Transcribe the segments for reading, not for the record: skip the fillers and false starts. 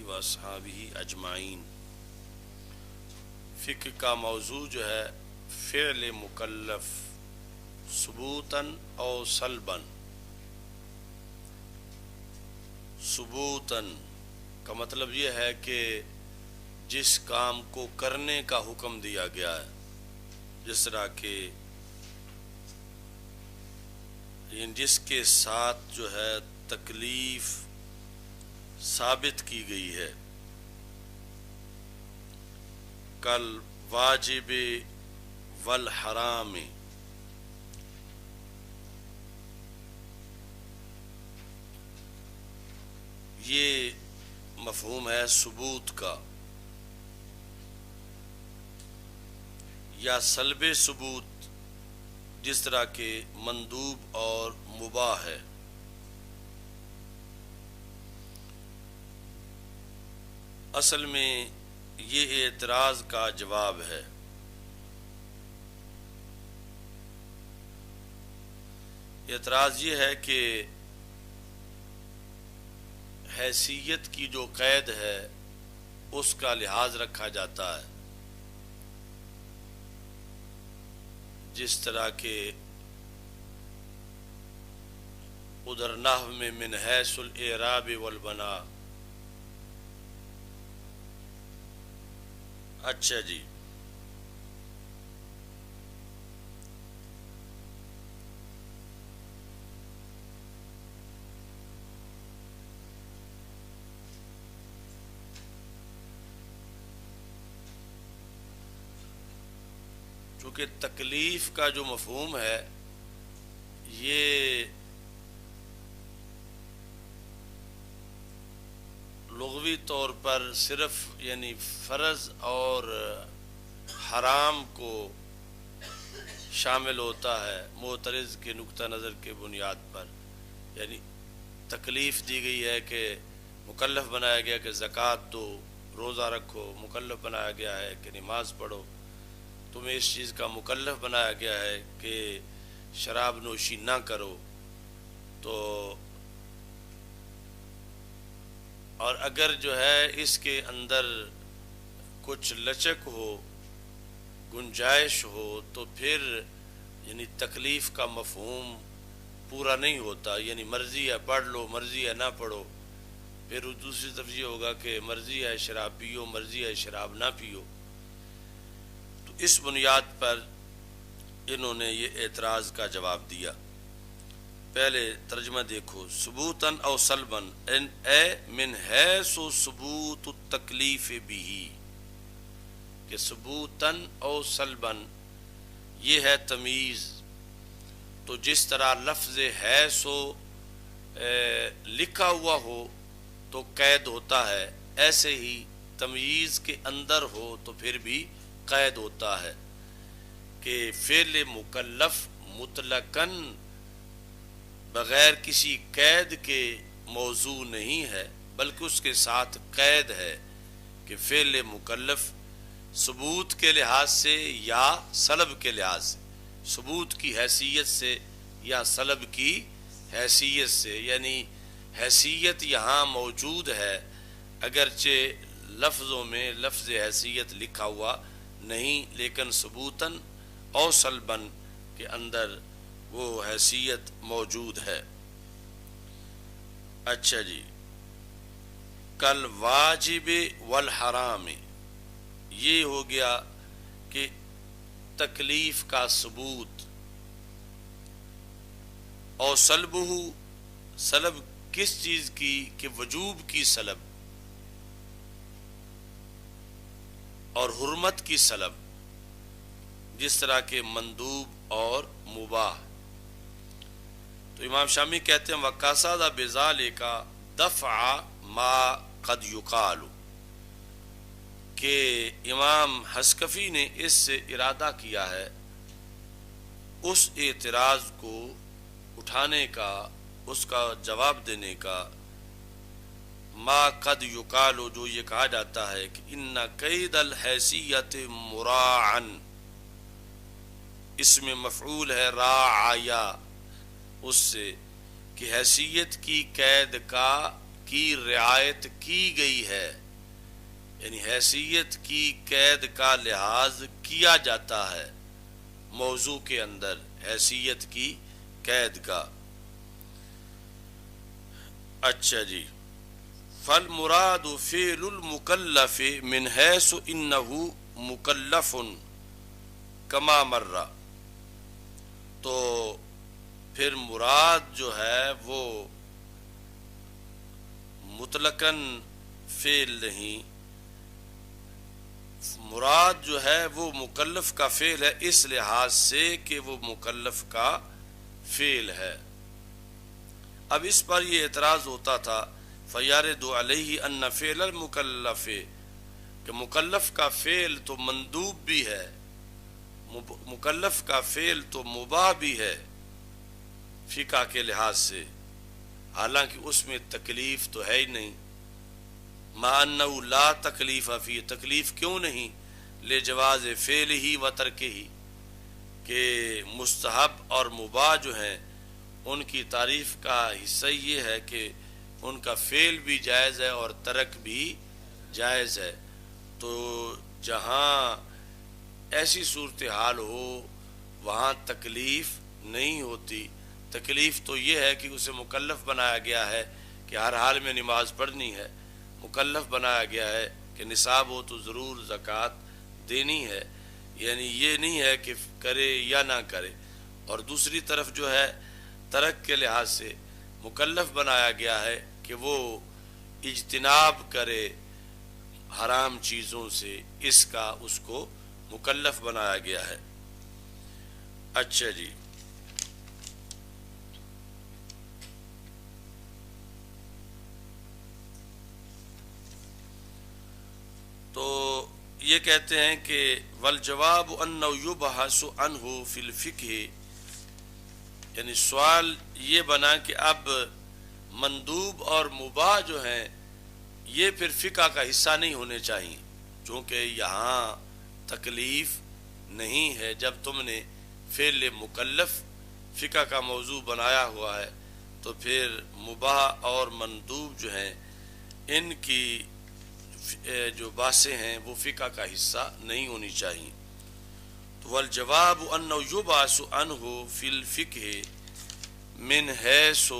واصحابہ اجمعین۔ فقہ کا موضوع جو ہے فعل مکلف ثبوتاً او سلباً۔ ثبوتاً کا مطلب یہ ہے کہ جس کام کو کرنے کا حکم دیا گیا ہے، جس طرح کہ جس کے ساتھ جو ہے تکلیف ثابت کی گئی ہے، کل واجب والحرام۔ یہ مفہوم ہے ثبوت کا، یا سلب ثبوت جس طرح کے مندوب اور مباح ہے۔ اصل میں یہ اعتراض کا جواب ہے۔ اعتراض یہ ہے کہ حیثیت کی جو قید ہے اس کا لحاظ رکھا جاتا ہے، جس طرح کہ ادھر نحو میں من حیث الاعراب والبناء۔ اچھا جی، چونکہ تکلیف کا جو مفہوم ہے یہ لغوی طور پر صرف یعنی فرض اور حرام کو شامل ہوتا ہے، معترض کے نقطہ نظر کے بنیاد پر۔ یعنی تکلیف دی گئی ہے کہ مکلف بنایا گیا کہ زکوٰۃ دو، روزہ رکھو، مکلف بنایا گیا ہے کہ نماز پڑھو، تمہیں اس چیز کا مکلف بنایا گیا ہے کہ شراب نوشی نہ کرو۔ تو اور اگر جو ہے اس کے اندر کچھ لچک ہو، گنجائش ہو، تو پھر یعنی تکلیف کا مفہوم پورا نہیں ہوتا۔ یعنی مرضی ہے پڑھ لو، مرضی ہے نہ پڑھو۔ پھر دوسری طرف یہ ہوگا کہ مرضی ہے شراب پیو، مرضی ہے شراب نہ پیو۔ تو اس بنیاد پر انہوں نے یہ اعتراض کا جواب دیا۔ پہلے ترجمہ دیکھو، ثبوتاً او سلباً اے من حیث ثبوت التکلیف بھی، کہ ثبوتاً او سلباً یہ ہے تمییز۔ تو جس طرح لفظ حیث لکھا ہوا ہو تو قید ہوتا ہے، ایسے ہی تمییز کے اندر ہو تو پھر بھی قید ہوتا ہے کہ فعل مکلف مطلقاً بغیر کسی قید کے موضوع نہیں ہے، بلکہ اس کے ساتھ قید ہے کہ فعل مکلف ثبوت کے لحاظ سے یا سلب کے لحاظ سے، ثبوت کی حیثیت سے یا سلب کی حیثیت سے۔ یعنی حیثیت یہاں موجود ہے، اگرچہ لفظوں میں لفظ حیثیت لکھا ہوا نہیں، لیکن ثبوتاً او سلباً کے اندر وہ حیثیت موجود ہے۔ اچھا جی، کل واجب والحرام، یہ ہو گیا کہ تکلیف کا ثبوت۔ اور سلبہ، سلب کس چیز کی؟ کہ وجوب کی سلب اور حرمت کی سلب، جس طرح کے مندوب اور مباح۔ تو امام شامی کہتے ہیں وَقَصَدَ بِذَلِكَ دَفْعَ مَا قَدْ يُقَالُ، کہ امام حسکفی نے اس سے ارادہ کیا ہے اس اعتراض کو اٹھانے کا، اس کا جواب دینے کا، ما قد یقال، جو یہ کہا جاتا ہے کہ ان قید الحیثیت مراعن، اس میں مفعول ہے راعیا، اس سے کہ حیثیت کی قید کا کی رعایت کی گئی ہے، یعنی حیثیت کی قید کا لحاظ کیا جاتا ہے موضوع کے اندر، حیثیت کی قید کا۔ اچھا جی، فالمراد فعل المکلف من حیث انہ مکلف کما مر، تو پھر مراد جو ہے وہ مطلقاً فعل نہیں، مراد جو ہے وہ مکلف کا فعل ہے اس لحاظ سے کہ وہ مکلف کا فعل ہے۔ اب اس پر یہ اعتراض ہوتا تھا، فَيَرِدُ عَلَيْهِ أَنَّ فِعْلَ الْمُكَلَّفِ، کہ مکلف کا فعل تو مندوب بھی ہے، مکلف کا فعل تو مباح بھی ہے فقہ کے لحاظ سے، حالانکہ اس میں تکلیف تو ہے ہی نہیں، مع انہ لا تکلیف فی، تکلیف کیوں نہیں، لجواز فعلہ و ترکہ، کہ مستحب اور مباح جو ہیں ان کی تعریف کا حصہ یہ ہے کہ ان کا فعل بھی جائز ہے اور ترک بھی جائز ہے۔ تو جہاں ایسی صورتحال ہو وہاں تکلیف نہیں ہوتی، تکلیف تو یہ ہے کہ اسے مکلف بنایا گیا ہے کہ ہر حال میں نماز پڑھنی ہے، مکلف بنایا گیا ہے کہ نصاب ہو تو ضرور زکوٰۃ دینی ہے، یعنی یہ نہیں ہے کہ کرے یا نہ کرے۔ اور دوسری طرف جو ہے ترک کے لحاظ سے مکلف بنایا گیا ہے کہ وہ اجتناب کرے حرام چیزوں سے، اس کا اس کو مکلف بنایا گیا ہے۔ اچھا جی، تو یہ کہتے ہیں کہ والجواب انہ یبحث عنہ فی الفقہ، یعنی سوال یہ بنا کہ اب مندوب اور مباح جو ہیں یہ پھر فقہ کا حصہ نہیں ہونے چاہیے، چونکہ یہاں تکلیف نہیں ہے۔ جب تم نے فعل مکلف فقہ کا موضوع بنایا ہوا ہے تو پھر مباح اور مندوب جو ہیں ان کی جو باتیں ہیں وہ فقہ کا حصہ نہیں ہونی چاہیے۔ تو والجواب انہ یبعث عنہ فی الفقہ من حیث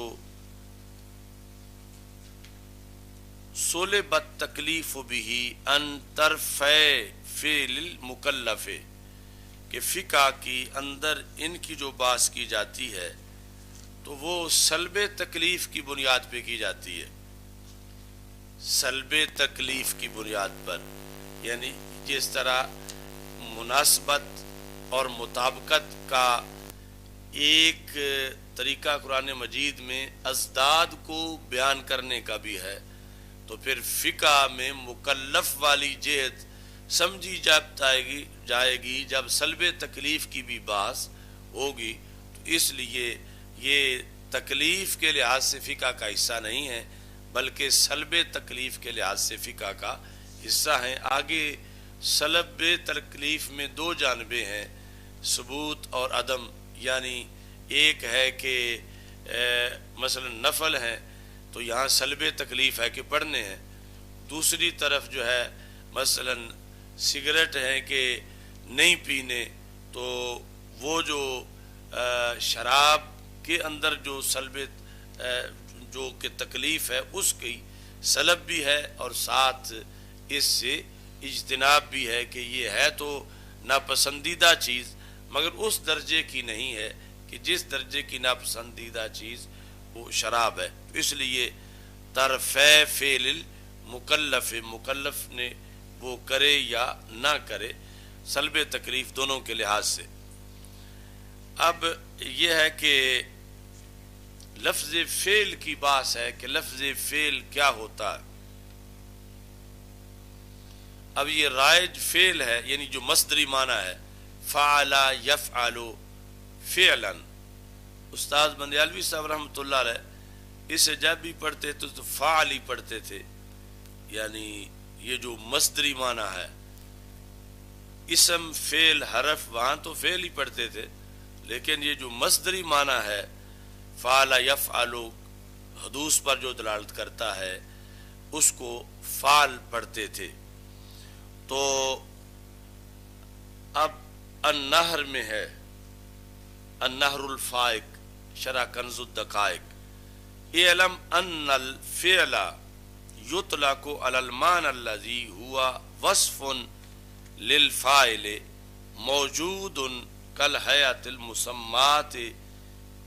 صلب التکلیف بہ ان طرفِ فعل المکلف، کہ فقہ کی اندر ان کی جو بحث کی جاتی ہے تو وہ سلب تکلیف کی بنیاد پہ کی جاتی ہے، سلب تکلیف کی بنیاد پر، یعنی جس طرح مناسبت اور مطابقت کا ایک طریقہ قرآن مجید میں ازداد کو بیان کرنے کا بھی ہے، تو پھر فقہ میں مکلف والی جہت سمجھی جائے گی جب سلب تکلیف کی بھی بحث ہوگی، تو اس لیے یہ تکلیف کے لحاظ سے فقہ کا حصہ نہیں ہے بلکہ سلب تکلیف کے لحاظ سے فقہ کا حصہ ہیں۔ آگے سلب تکلیف میں دو جانبیں ہیں، ثبوت اور عدم، یعنی ایک ہے کہ مثلا نفل ہیں تو یہاں سلب تکلیف ہے کہ پڑھنے ہیں، دوسری طرف جو ہے مثلا سگریٹ ہے کہ نہیں پینے، تو وہ جو شراب کے اندر جو سلب جو کہ تکلیف ہے اس کی سلب بھی ہے اور ساتھ اس سے اجتناب بھی ہے کہ یہ ہے تو ناپسندیدہ چیز مگر اس درجے کی نہیں ہے کہ جس درجے کی ناپسندیدہ چیز وہ شراب ہے۔ اس لیے طرفِ فعل المکلف، مکلف نے وہ کرے یا نہ کرے، سلب تکلیف دونوں کے لحاظ سے۔ اب یہ ہے کہ لفظ فعل کی بات ہے کہ لفظ فعل کیا ہوتا ہے۔ اب یہ رائج فعل ہے، یعنی جو مصدری معنی ہے، فعل یفعل فعلا۔ استاد بندیالوی صاحب رحمۃ اللہ علیہ اسے جب بھی پڑھتے تھے تو فعل ہی پڑھتے تھے، یعنی یہ جو مصدری معنی ہے، اسم فعل حرف وہاں تو فعل ہی پڑھتے تھے، لیکن یہ جو مصدری معنی ہے فعل یفعل حدوث پر جو دلالت کرتا ہے اس کو فعل پڑھتے تھے۔ تو اب النہر میں ہے النہر الفائق، شرح کنز الدقائق، اعلم ان الفعل یطلق علی المعنی الذی ہوا وصف للفاعل موجود کالہیئۃ المسماۃ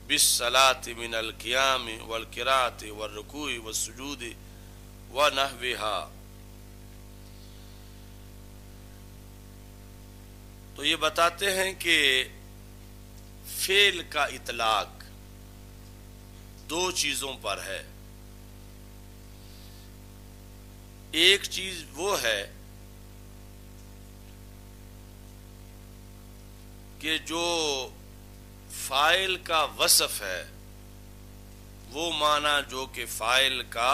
بالصلاۃ من القیام والقراءۃ والرکوع والسجود ونحوها۔ تو یہ بتاتے ہیں کہ فعل کا اطلاق دو چیزوں پر ہے۔ ایک چیز وہ ہے کہ جو فاعل کا وصف ہے، وہ معنی جو کہ فاعل کا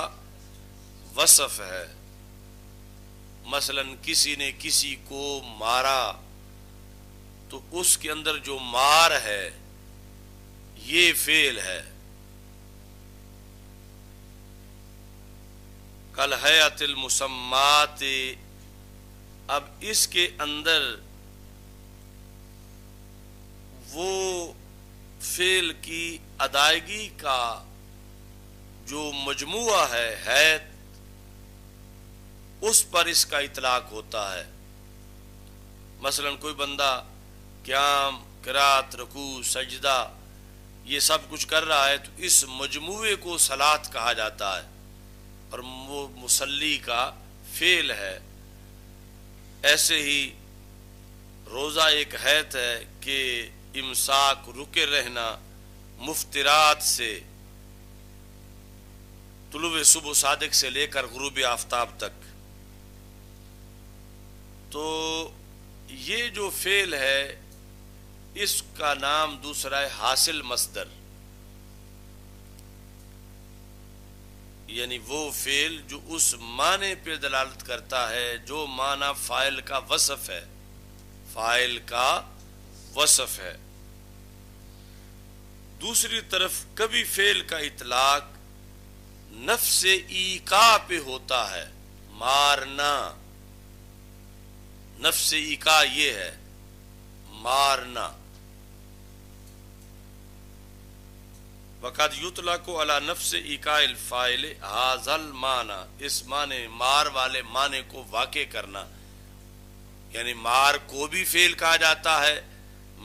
وصف ہے، مثلا کسی نے کسی کو مارا تو اس کے اندر جو مار ہے یہ فعل ہے۔ کالہیئۃ المسماۃ، اب اس کے اندر وہ فعل کی ادائیگی کا جو مجموعہ ہے ہیئت، اس پر اس کا اطلاق ہوتا ہے۔ مثلا کوئی بندہ قیام، قرات، رکوع، سجدہ یہ سب کچھ کر رہا ہے تو اس مجموعے کو صلاۃ کہا جاتا ہے اور وہ مصلی کا فعل ہے۔ ایسے ہی روزہ ایک ہیئت ہے کہ امساک، رکے رہنا مفطرات سے، طلوع صبح صادق سے لے کر غروب آفتاب تک۔ تو یہ جو فعل ہے اس کا نام دوسرا ہے حاصل مصدر، یعنی وہ فعل جو اس معنی پہ دلالت کرتا ہے جو معنی فاعل کا وصف ہے، فاعل کا وصف ہے۔ دوسری طرف کبھی فعل کا اطلاق نفس ایقاع پہ ہوتا ہے، مارنا، نفس ایقاع یہ ہے مارنا۔ وقد یطلق علی نفس ایقاع الفاعل ھذا المعنی، اس معنی مار والے معنی کو واقع کرنا، یعنی مار کو بھی فعل کہا جاتا ہے،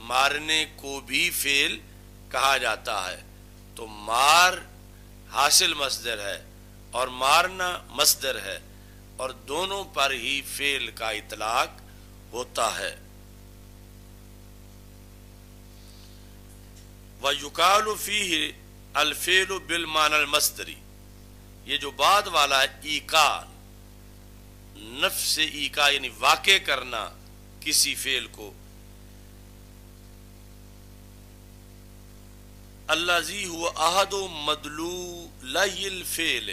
مارنے کو بھی فعل کہا جاتا ہے۔ تو مار حاصل مصدر ہے اور مارنا مصدر ہے، اور دونوں پر ہی فعل کا اطلاق ہوتا ہے۔ وَيُقَالُ فِيهِ الفعل بالمعنى المصدری، یہ جو بعد والا ہے ایقاع، نفس ایقاع یعنی واقع کرنا کسی فعل کو، الذی هو احد مدلولی الفعل،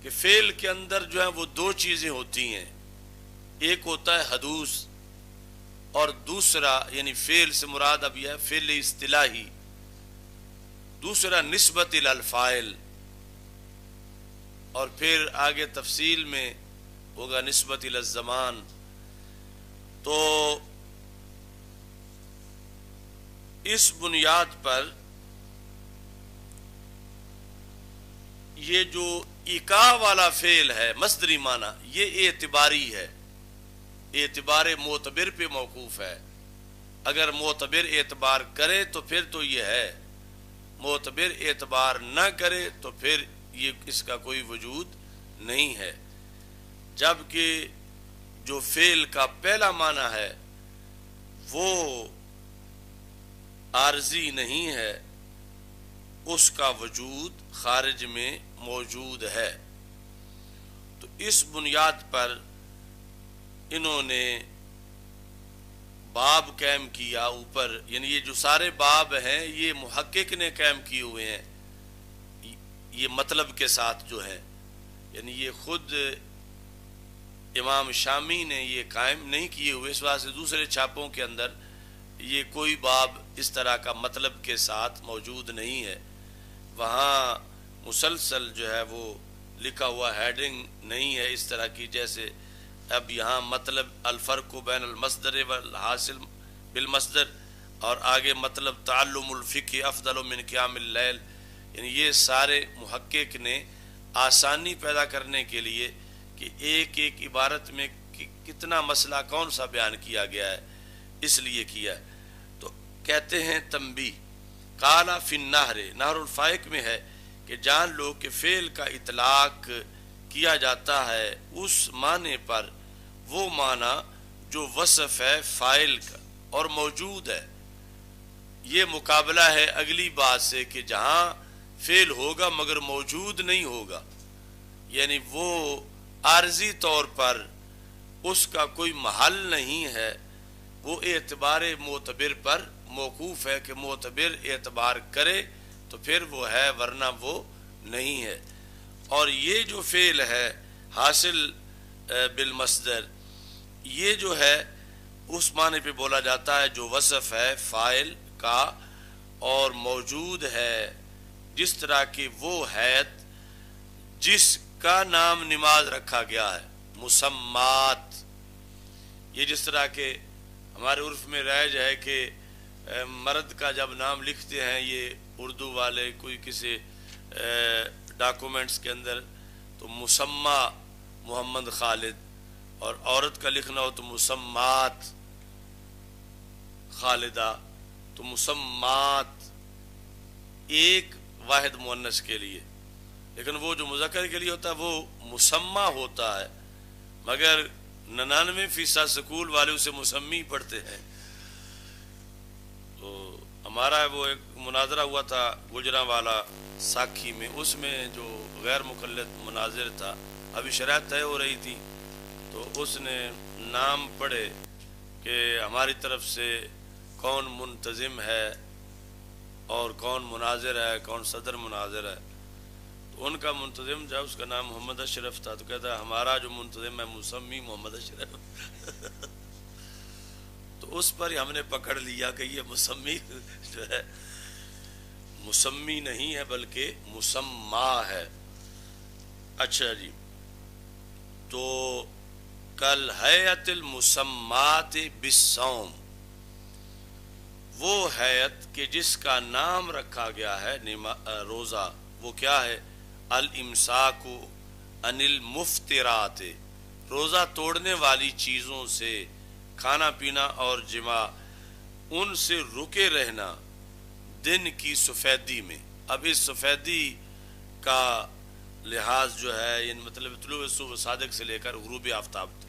کہ فعل کے اندر جو ہے وہ دو چیزیں ہوتی ہیں، ایک ہوتا ہے حدوث اور دوسرا، یعنی فعل سے مراد اب یہ ہے فعل اصطلاحی، دوسرا نسبت الی الفاعل، اور پھر آگے تفصیل میں ہوگا نسبت الی الزمان۔ تو اس بنیاد پر یہ جو ایقاع والا فعل ہے مصدری معنی، یہ اعتباری ہے، اعتبار معتبر پہ موقوف ہے۔ اگر معتبر اعتبار کرے تو پھر تو یہ ہے، معتبر اعتبار نہ کرے تو پھر یہ اس کا کوئی وجود نہیں ہے۔ جبکہ جو فعل کا پہلا معنی ہے وہ عارضی نہیں ہے، اس کا وجود خارج میں موجود ہے۔ تو اس بنیاد پر انہوں نے باب قائم کیا اوپر، یعنی یہ جو سارے باب ہیں یہ محقق نے قائم کیے ہوئے ہیں، یہ مطلب کے ساتھ جو ہے، یعنی یہ خود امام شامی نے یہ قائم نہیں کیے ہوئے، اس واسطے دوسرے چھاپوں کے اندر یہ کوئی باب اس طرح کا مطلب کے ساتھ موجود نہیں ہے، وہاں مسلسل جو ہے وہ لکھا ہوا ہیڈنگ نہیں ہے اس طرح کی، جیسے اب یہاں مطلب الفرق بین المصدر والحاصل بالمصدر، اور آگے مطلب تعلم الفقہ افضل من قیام اللیل، یعنی یہ سارے محقق نے آسانی پیدا کرنے کے لیے کہ ایک ایک عبارت میں کتنا مسئلہ کون سا بیان کیا گیا ہے اس لیے کیا ہے۔ تو کہتے ہیں تنبیہ، قال فی النہر، نہر الفائق میں ہے کہ جان لو کہ فعل کا اطلاق کیا جاتا ہے اس معنی پر، وہ معنی جو وصف ہے فاعل کا اور موجود ہے۔ یہ مقابلہ ہے اگلی بات سے کہ جہاں فعل ہوگا مگر موجود نہیں ہوگا، یعنی وہ عارضی طور پر اس کا کوئی محل نہیں ہے، وہ اعتبار معتبر پر موقوف ہے کہ معتبر اعتبار کرے تو پھر وہ ہے، ورنہ وہ نہیں ہے۔ اور یہ جو فعل ہے حاصل بالمصدر، یہ جو ہے اس معنی پہ بولا جاتا ہے جو وصف ہے فاعل کا اور موجود ہے، جس طرح کی وہ حیت جس کا نام نماز رکھا گیا ہے، مسمات۔ یہ جس طرح کے ہمارے عرف میں رائج ہے کہ مرد کا جب نام لکھتے ہیں یہ اردو والے کوئی کسی ڈاکومنٹس کے اندر تو مسمى محمد خالد، اور عورت کا لکھنا ہو تو مسمات خالدہ، تو مسمات ایک واحد مؤنث کے لیے، لیکن وہ جو مذکر کے لیے ہوتا ہے وہ مسمى ہوتا ہے، مگر 99% سکول والے اسے مسمی پڑھتے ہیں۔ تو ہمارا وہ ایک مناظرہ ہوا تھا گجرانوالہ ساکھی میں، اس میں جو غیر مقلد مناظر تھا، ابھی شرائط طے ہو رہی تھی، تو اس نے نام پڑھے کہ ہماری طرف سے کون منتظم ہے اور کون مناظر ہے، کون صدر مناظر ہے۔ تو ان کا منتظم جو اس کا نام محمد اشرف تھا، تو کہتا ہے ہمارا جو منتظم ہے مسمی محمد اشرف۔ تو اس پر ہی ہم نے پکڑ لیا کہ یہ مسمی جو ہے مسمی نہیں ہے بلکہ مسمى ہے۔ اچھا جی، تو کل حیت المسمات بالصوم، وہ حیت کہ جس کا نام رکھا گیا ہے روزہ، وہ کیا ہے؟ الامساک عن المفترات، روزہ توڑنے والی چیزوں سے، کھانا پینا اور جماع، ان سے رکے رہنا دن کی سفیدی میں۔ اب اس سفیدی کا لحاظ جو ہے یعنی مطلب طلوع صبح صادق سے لے کر غروب آفتاب تک۔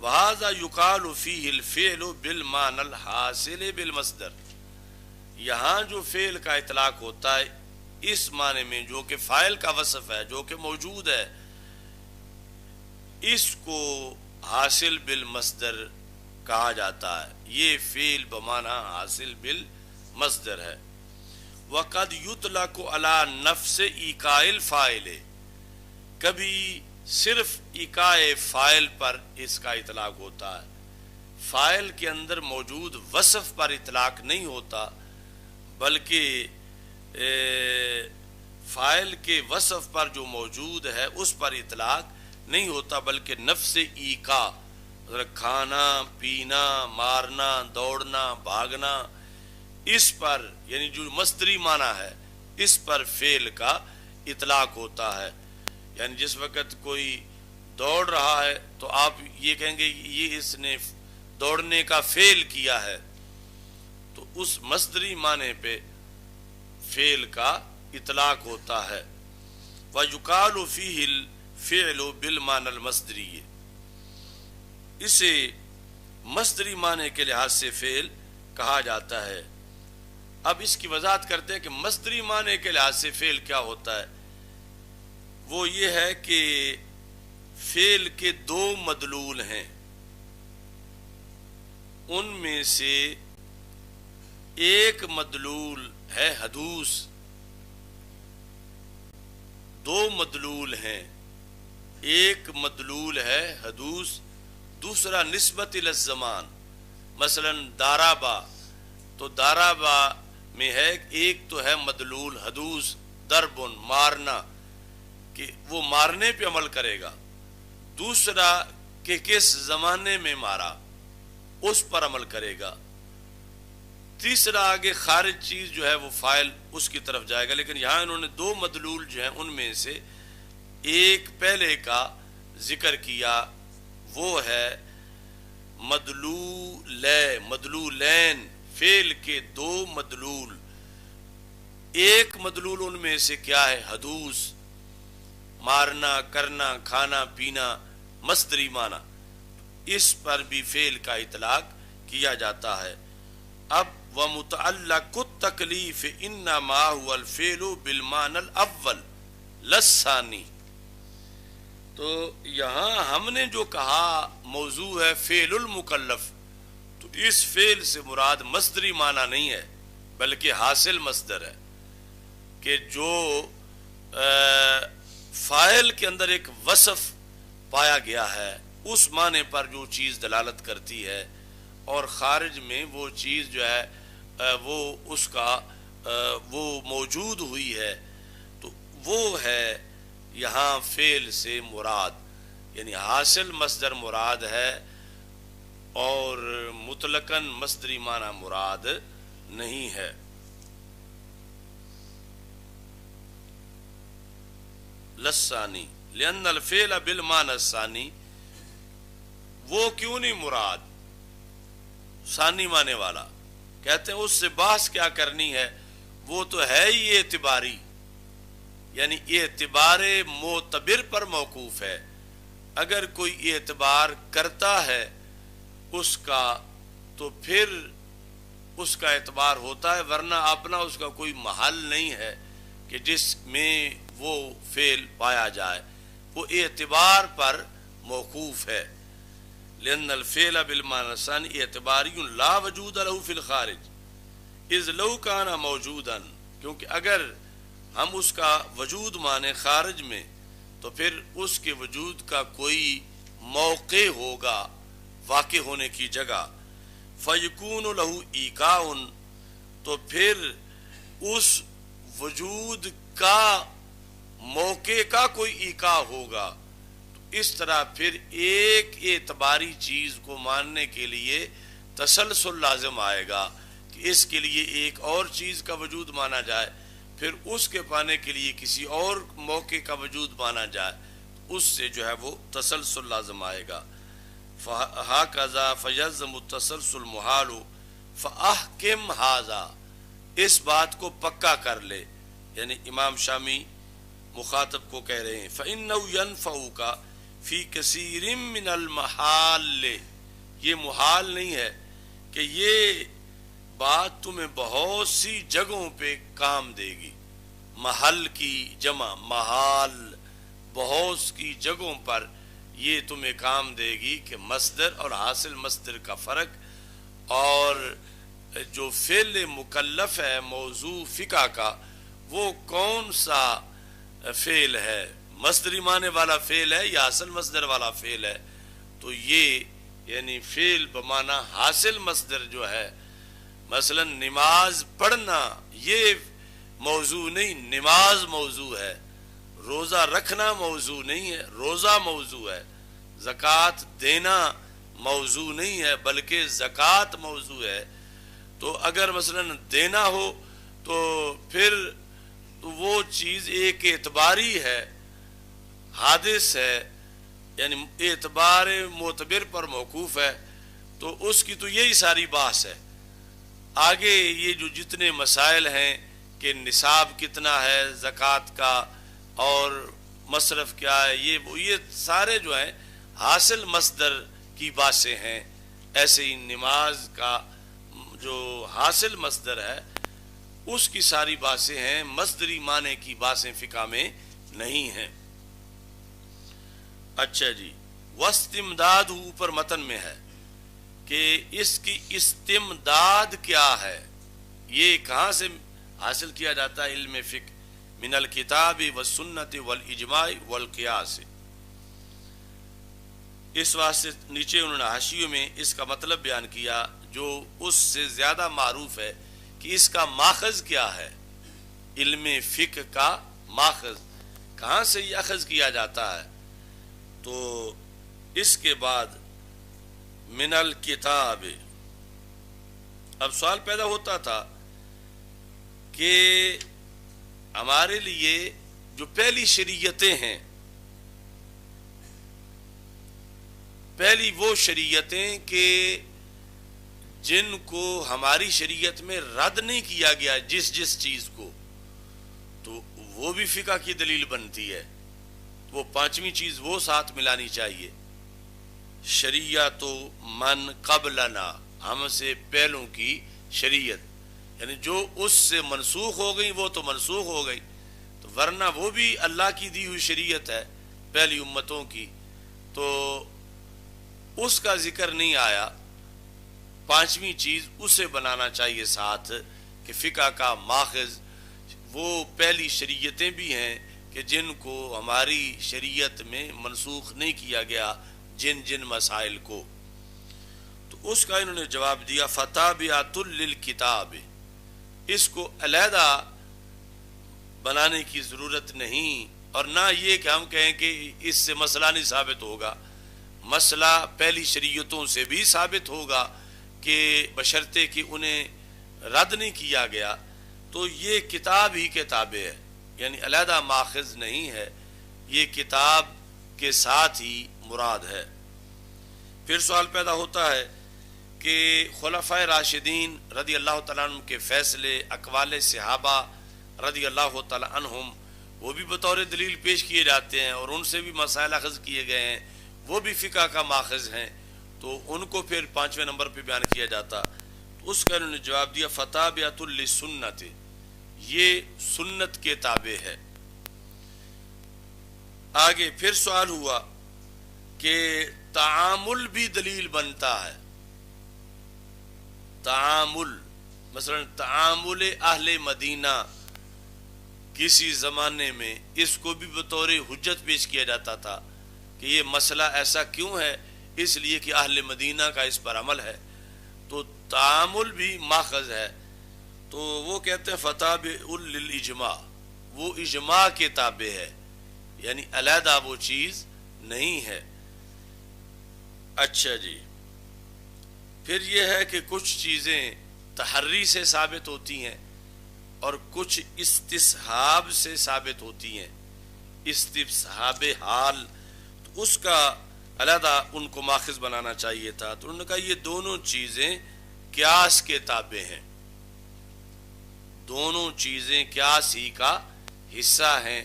وَهَذَا يُقَالُ فِيهِ الْفِعْلُ بِالْمَعنَى الْحَاصِلِ بِالْمَصْدَرِ، یہاں جو فعل کا اطلاق ہوتا ہے اس معنی میں جو کہ فاعل کا وصف ہے، جو کہ موجود ہے، اس کو حاصل بالمصدر کہا جاتا ہے۔ یہ فعل بمعنی حاصل بالمصدر ہے۔ وَقَدْ يُطْلَقُ عَلَى نَفْسِ ایقاء الفاعل، کبھی صرف ایقاء فاعل پر اس کا اطلاق ہوتا ہے، فاعل کے اندر موجود وصف پر اطلاق نہیں ہوتا، بلکہ فاعل کے وصف پر جو موجود ہے اس پر اطلاق نہیں ہوتا، بلکہ نفس ایقاء، کھانا پینا، مارنا، دوڑنا، بھاگنا، اس پر یعنی جو مصدری معنی ہے اس پر فعل کا اطلاق ہوتا ہے۔ یعنی جس وقت کوئی دوڑ رہا ہے تو آپ یہ کہیں گے یہ اس نے دوڑنے کا فعل کیا ہے، تو اس مصدری معنی پہ فعل کا اطلاق ہوتا ہے۔ وَيُقَالُ فِيهِ الْفِعْلُ بِالْمَعنَى الْمَصْدَرِيِّ، اسے مصدری معنی کے لحاظ سے فعل کہا جاتا ہے۔ اب اس کی وضاحت کرتے ہیں کہ مصدری معنی کے لحاظ سے فعل کیا ہوتا ہے۔ وہ یہ ہے کہ فعل کے دو مدلول ہیں، ان میں سے ایک مدلول ہے حدوث، دو مدلول ہیں، ایک مدلول ہے حدوث، دوسرا نسبت الی الزمان۔ مثلا دارابا تو دارابا میں ہے، ایک تو ہے مدلول حدوث دربن مارنا کہ وہ مارنے پہ عمل کرے گا، دوسرا کہ کس زمانے میں مارا اس پر عمل کرے گا، تیسرا آگے خارج چیز جو ہے وہ فاعل اس کی طرف جائے گا۔ لیکن یہاں انہوں نے دو مدلول جو ہیں ان میں سے ایک پہلے کا ذکر کیا، وہ ہے مدلولین، فعل کے دو مدلول، ایک مدلول ان میں سے کیا ہے؟ حدوث، مارنا، کرنا، کھانا پینا، مصدری معنی، اس پر بھی فعل کا اطلاق کیا جاتا ہے۔ اب ومتعلق التکلیف انما هو الفعل بالمعنى الاول لا الثانی، تو یہاں ہم نے جو کہا موضوع ہے فعل المکلف، تو اس فعل سے مراد مصدری معنی نہیں ہے بلکہ حاصل مصدر ہے، کہ جو فاعل کے اندر ایک وصف پایا گیا ہے اس معنی پر جو چیز دلالت کرتی ہے، اور خارج میں وہ چیز جو ہے وہ اس کا وہ موجود ہوئی ہے، تو وہ ہے یہاں فعل سے مراد، یعنی حاصل مصدر مراد ہے اور مطلقاً مصدری معنی مراد نہیں ہے۔ لسانی لأن الفعل بالمعنى الثانی، وہ کیوں نہیں مراد ثانی معنی والا؟ کہتے ہیں اس سے بحث کیا کرنی ہے، وہ تو ہے ہی اعتباری، یعنی اعتبار معتبر پر موقوف ہے، اگر کوئی اعتبار کرتا ہے اس کا تو پھر اس کا اعتبار ہوتا ہے، ورنہ اپنا اس کا کوئی محل نہیں ہے کہ جس میں وہ فعل پایا جائے، وہ اعتبار پر موقوف ہے۔ لأن الفعل بالمعنى الثانی اعتباری لا وجود له في الخارج اذ لو كان موجودا، کیونکہ اگر ہم اس کا وجود مانے خارج میں تو پھر اس کے وجود کا کوئی موقع ہوگا، واقع ہونے کی جگہ، فَيَكُونُ لَهُ إِيقَاعٌ، تو پھر اس وجود کا موقع کا کوئی ایقاع ہوگا، اس طرح پھر ایک اعتباری چیز کو ماننے کے لیے تسلسل لازم آئے گا کہ اس کے لیے ایک اور چیز کا وجود مانا جائے، پھر اس کے پانے کے لیے کسی اور موقع کا وجود مانا جائے، اس سے جو ہے وہ تسلسل لازم آئے گا۔ فَهَكَذَا فَيَلْزَمُ التَّسَلْسُلُ الْمُحَالُ فَأَحْكِمْ هَذَا، اس بات کو پکا کر لے، یعنی امام شامی مخاطب کو کہہ رہے ہیں فَإِنَّهُ يَنْفَعُكَ فی کثیر من المحال، یہ محال نہیں ہے کہ یہ بات تمہیں بہت سی جگہوں پہ کام دے گی، محل کی جمع محال، بہت سی جگہوں پر یہ تمہیں کام دے گی کہ مصدر اور حاصل مصدر کا فرق، اور جو فعل مکلف ہے موضوع فقہ کا وہ کون سا فعل ہے، مصدری معنی والا فعل ہے یا حاصل مصدر والا فعل ہے، تو یہ یعنی فعل بمعنی حاصل مصدر جو ہے، مثلا نماز پڑھنا یہ موضوع نہیں، نماز موضوع ہے، روزہ رکھنا موضوع نہیں ہے، روزہ موضوع ہے، زکوٰۃ دینا موضوع نہیں ہے بلکہ زکوٰۃ موضوع ہے، تو اگر مثلا دینا ہو تو پھر وہ چیز ایک اعتباری ہے، حادث ہے، یعنی اعتبار معتبر پر موقوف ہے، تو اس کی تو یہی ساری بحث ہے۔ آگے یہ جو جتنے مسائل ہیں کہ نصاب کتنا ہے زکوٰۃ کا اور مصرف کیا ہے، یہ سارے جو ہیں حاصل مصدر کی باتیں ہیں، ایسے ہی نماز کا جو حاصل مصدر ہے اس کی ساری باتیں ہیں، مصدری معنی کی باتیں فقہ میں نہیں ہیں۔ اچھا جی، واستمداد اوپر متن میں ہے کہ اس کی استمداد کیا ہے، یہ کہاں سے حاصل کیا جاتا ہے علم فقہ، من الکتاب والسنت والاجماع والقیاس۔ اس واسطے نیچے انہوں نے حاشیوں میں اس کا مطلب بیان کیا، جو اس سے زیادہ معروف ہے کہ اس کا ماخذ کیا ہے، علم فقہ کا ماخذ کہاں سے یہ اخذ کیا جاتا ہے. تو اس کے بعد من الکتاب، اب سوال پیدا ہوتا تھا کہ ہمارے لیے جو پہلی شریعتیں ہیں، پہلی وہ شریعتیں کہ جن کو ہماری شریعت میں رد نہیں کیا گیا جس چیز کو، تو وہ بھی فقہ کی دلیل بنتی ہے. وہ پانچویں چیز وہ ساتھ ملانی چاہیے. شریعت من قبلنا، ہم سے پہلوں کی شریعت، یعنی جو اس سے منسوخ ہو گئی وہ تو منسوخ ہو گئی، تو ورنہ وہ بھی اللہ کی دی ہوئی شریعت ہے پہلی امتوں کی، تو اس کا ذکر نہیں آیا. پانچویں چیز اسے بنانا چاہیے ساتھ کہ فقہ کا ماخذ وہ پہلی شریعتیں بھی ہیں کہ جن کو ہماری شریعت میں منسوخ نہیں کیا گیا جن مسائل کو. تو اس کا انہوں نے جواب دیا فتابعۃ للکتاب، اس کو علیحدہ بنانے کی ضرورت نہیں، اور نہ یہ کہ ہم کہیں کہ اس سے مسئلہ نہیں ثابت ہوگا. مسئلہ پہلی شریعتوں سے بھی ثابت ہوگا کہ بشرطے کہ انہیں رد نہیں کیا گیا، تو یہ کتاب ہی کے تابع ہے، یعنی علیحدہ ماخذ نہیں ہے، یہ کتاب کے ساتھ ہی مراد ہے. پھر سوال پیدا ہوتا ہے کہ خلفائے راشدین رضی اللہ تعالیٰ عنہ کے فیصلے، اقوال صحابہ رضی اللہ تعالیٰ عنہم، وہ بھی بطور دلیل پیش کیے جاتے ہیں اور ان سے بھی مسائل اخذ کیے گئے ہیں، وہ بھی فقہ کا ماخذ ہیں، تو ان کو پھر پانچویں نمبر پہ بیان کیا جاتا. تو اس کا انہوں نے جواب دیا فتابعۃ للسنت، یہ سنت کے تابع ہے. آگے پھر سوال ہوا کہ تعامل بھی دلیل بنتا ہے. تعامل، مثلا تعامل اہل مدینہ کسی زمانے میں اس کو بھی بطور حجت پیش کیا جاتا تھا کہ یہ مسئلہ ایسا کیوں ہے، اس لیے کہ اہل مدینہ کا اس پر عمل ہے، تو تعامل بھی ماخذ ہے. تو وہ کہتے ہیں فتابع للاجماع، وہ اجماع کے تابع ہے، یعنی علیحدہ وہ چیز نہیں ہے. اچھا جی، پھر یہ ہے کہ کچھ چیزیں تحری سے ثابت ہوتی ہیں اور کچھ استصحاب سے ثابت ہوتی ہیں. استصحاب حال، تو اس کا علیحدہ ان کو ماخذ بنانا چاہیے تھا. تو انہوں نے کہا یہ دونوں چیزیں قیاس کے تابع ہیں، دونوں چیزیں قیاس ہی کا حصہ ہیں،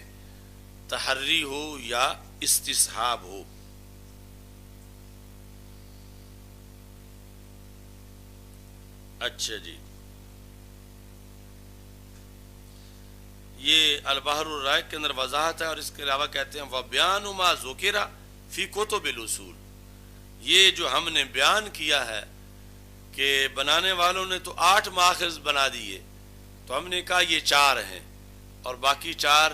تحری ہو یا استصحاب ہو. اچھا جی، یہ البحر الرائق کے اندر وضاحت ہے، اور اس کے علاوہ کہتے ہیں وَبِيَانُ مَا ذُكِرَ فِي كُتُبِ الْأُصُولِ، یہ جو ہم نے بیان کیا ہے کہ بنانے والوں نے تو 8 ماخذ بنا دیے، تو ہم نے کہا یہ 4 ہیں، اور باقی 4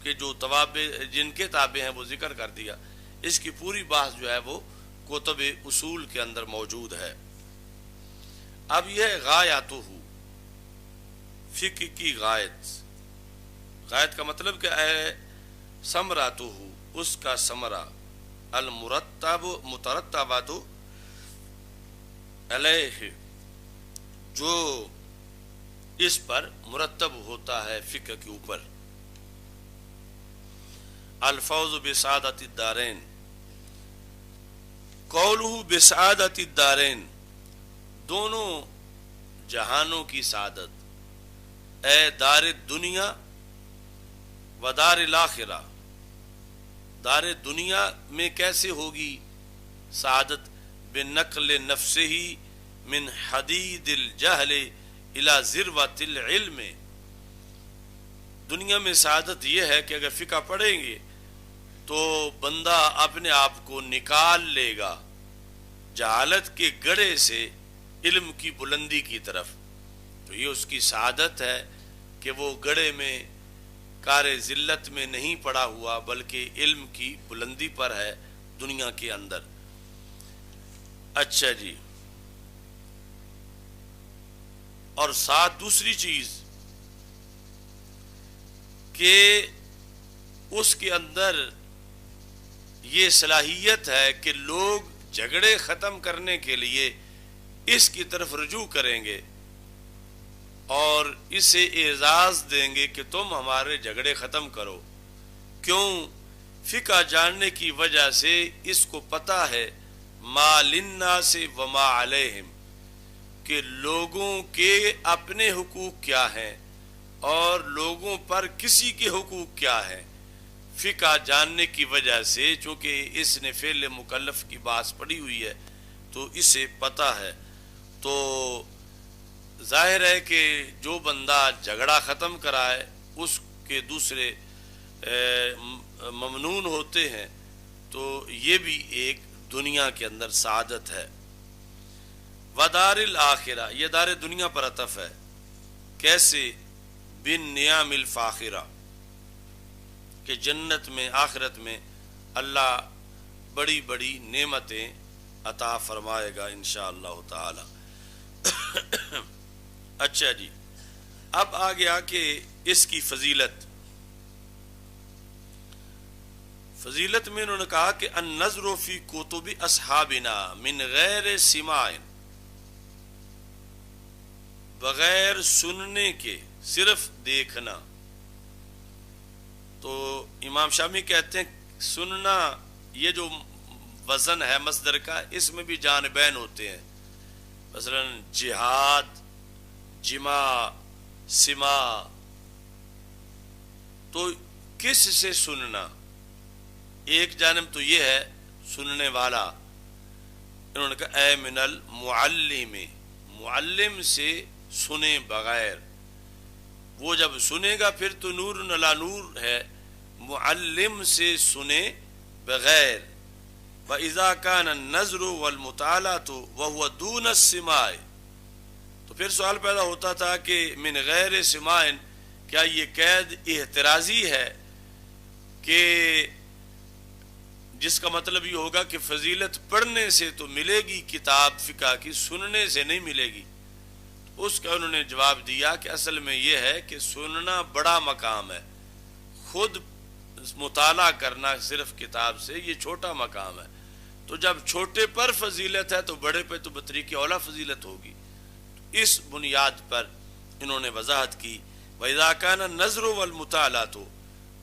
کے جو توابع جن کے تابع ہیں وہ ذکر کر دیا. اس کی پوری بحث جو ہے وہ کتب اصول کے اندر موجود ہے. اب یہ غایاتہ، فقہ کی غایت، غایت کا مطلب کہ ہے ثمراتہ، اس کا ثمرہ، المرتب مترتبات علیہ، جو اس پر مرتب ہوتا ہے فقہ کے اوپر. الفوز بسعادت الدارین، قولہ بسعادت الدارین، دونوں جہانوں کی سعادت، اے دار دنیا و دار الاخرہ، دار دنیا میں کیسے ہوگی سعادت؟ بنقل نفسہ من حدید الجہل الى ذروۃ العلم، دنیا میں سعادت یہ ہے کہ اگر فقہ پڑھیں گے تو بندہ اپنے آپ کو نکال لے گا جہالت کے گڑھے سے علم کی بلندی کی طرف. تو یہ اس کی سعادت ہے کہ وہ گڑھے میں کار ذلت میں نہیں پڑا ہوا بلکہ علم کی بلندی پر ہے دنیا کے اندر. اچھا جی، اور ساتھ دوسری چیز کہ اس کے اندر یہ صلاحیت ہے کہ لوگ جھگڑے ختم کرنے کے لیے اس کی طرف رجوع کریں گے اور اسے اعزاز دیں گے کہ تم ہمارے جھگڑے ختم کرو. کیوں؟ فقہ جاننے کی وجہ سے اس کو پتہ ہے ما للناس وما علیہم، کہ لوگوں کے اپنے حقوق کیا ہیں اور لوگوں پر کسی کے حقوق کیا ہیں. فقہ جاننے کی وجہ سے، چونکہ اس نے فعل مکلف کی بات پڑھی ہوئی ہے تو اسے پتہ ہے. تو ظاہر ہے کہ جو بندہ جھگڑا ختم کرائے اس کے دوسرے ممنون ہوتے ہیں، تو یہ بھی ایک دنیا کے اندر سعادت ہے. ودار الآخرہ، یہ دار دنیا پر عطف ہے. کیسے؟ بالنعم الفاخرہ، کہ جنت میں، آخرت میں اللہ بڑی بڑی نعمتیں عطا فرمائے گا انشاءاللہ تعالی. اچھا جی، اب آ گیا کہ اس کی فضیلت میں انہوں نے کہا کہ النظر فی کتب اصحابنا من غیر سماع، بغیر سننے کے، صرف دیکھنا. تو امام شامی کہتے ہیں سننا یہ جو وزن ہے مصدر کا، اس میں بھی جانبین ہوتے ہیں. مثلا جہاد، جماع، سماع. تو کس سے سننا؟ ایک جانب تو یہ ہے سننے والا، انہوں نے کہا اے من المعلم، معلم سے سنے بغیر. وہ جب سنے گا پھر تو نور نلا نور ہے، معلم سے سنے بغیر. وَإِذَا كَانَ النَّظْرُ وَالْمُطَالَعَةُ وَهُوَ دُونَ السِّمَاعِ، تو پھر سوال پیدا ہوتا تھا کہ من غیر سماع، کیا یہ قید احترازی ہے کہ جس کا مطلب یہ ہوگا کہ فضیلت پڑھنے سے تو ملے گی کتاب فقہ کی، سننے سے نہیں ملے گی. اس کا انہوں نے جواب دیا کہ اصل میں یہ ہے کہ سننا بڑا مقام ہے، خود مطالعہ کرنا صرف کتاب سے یہ چھوٹا مقام ہے. تو جب چھوٹے پر فضیلت ہے تو بڑے پہ تو بطریق اولا فضیلت ہوگی. اس بنیاد پر انہوں نے وضاحت کی. وَإِذَا كَانَ النَّظْرُ وَالْمُطَالَعَةُ،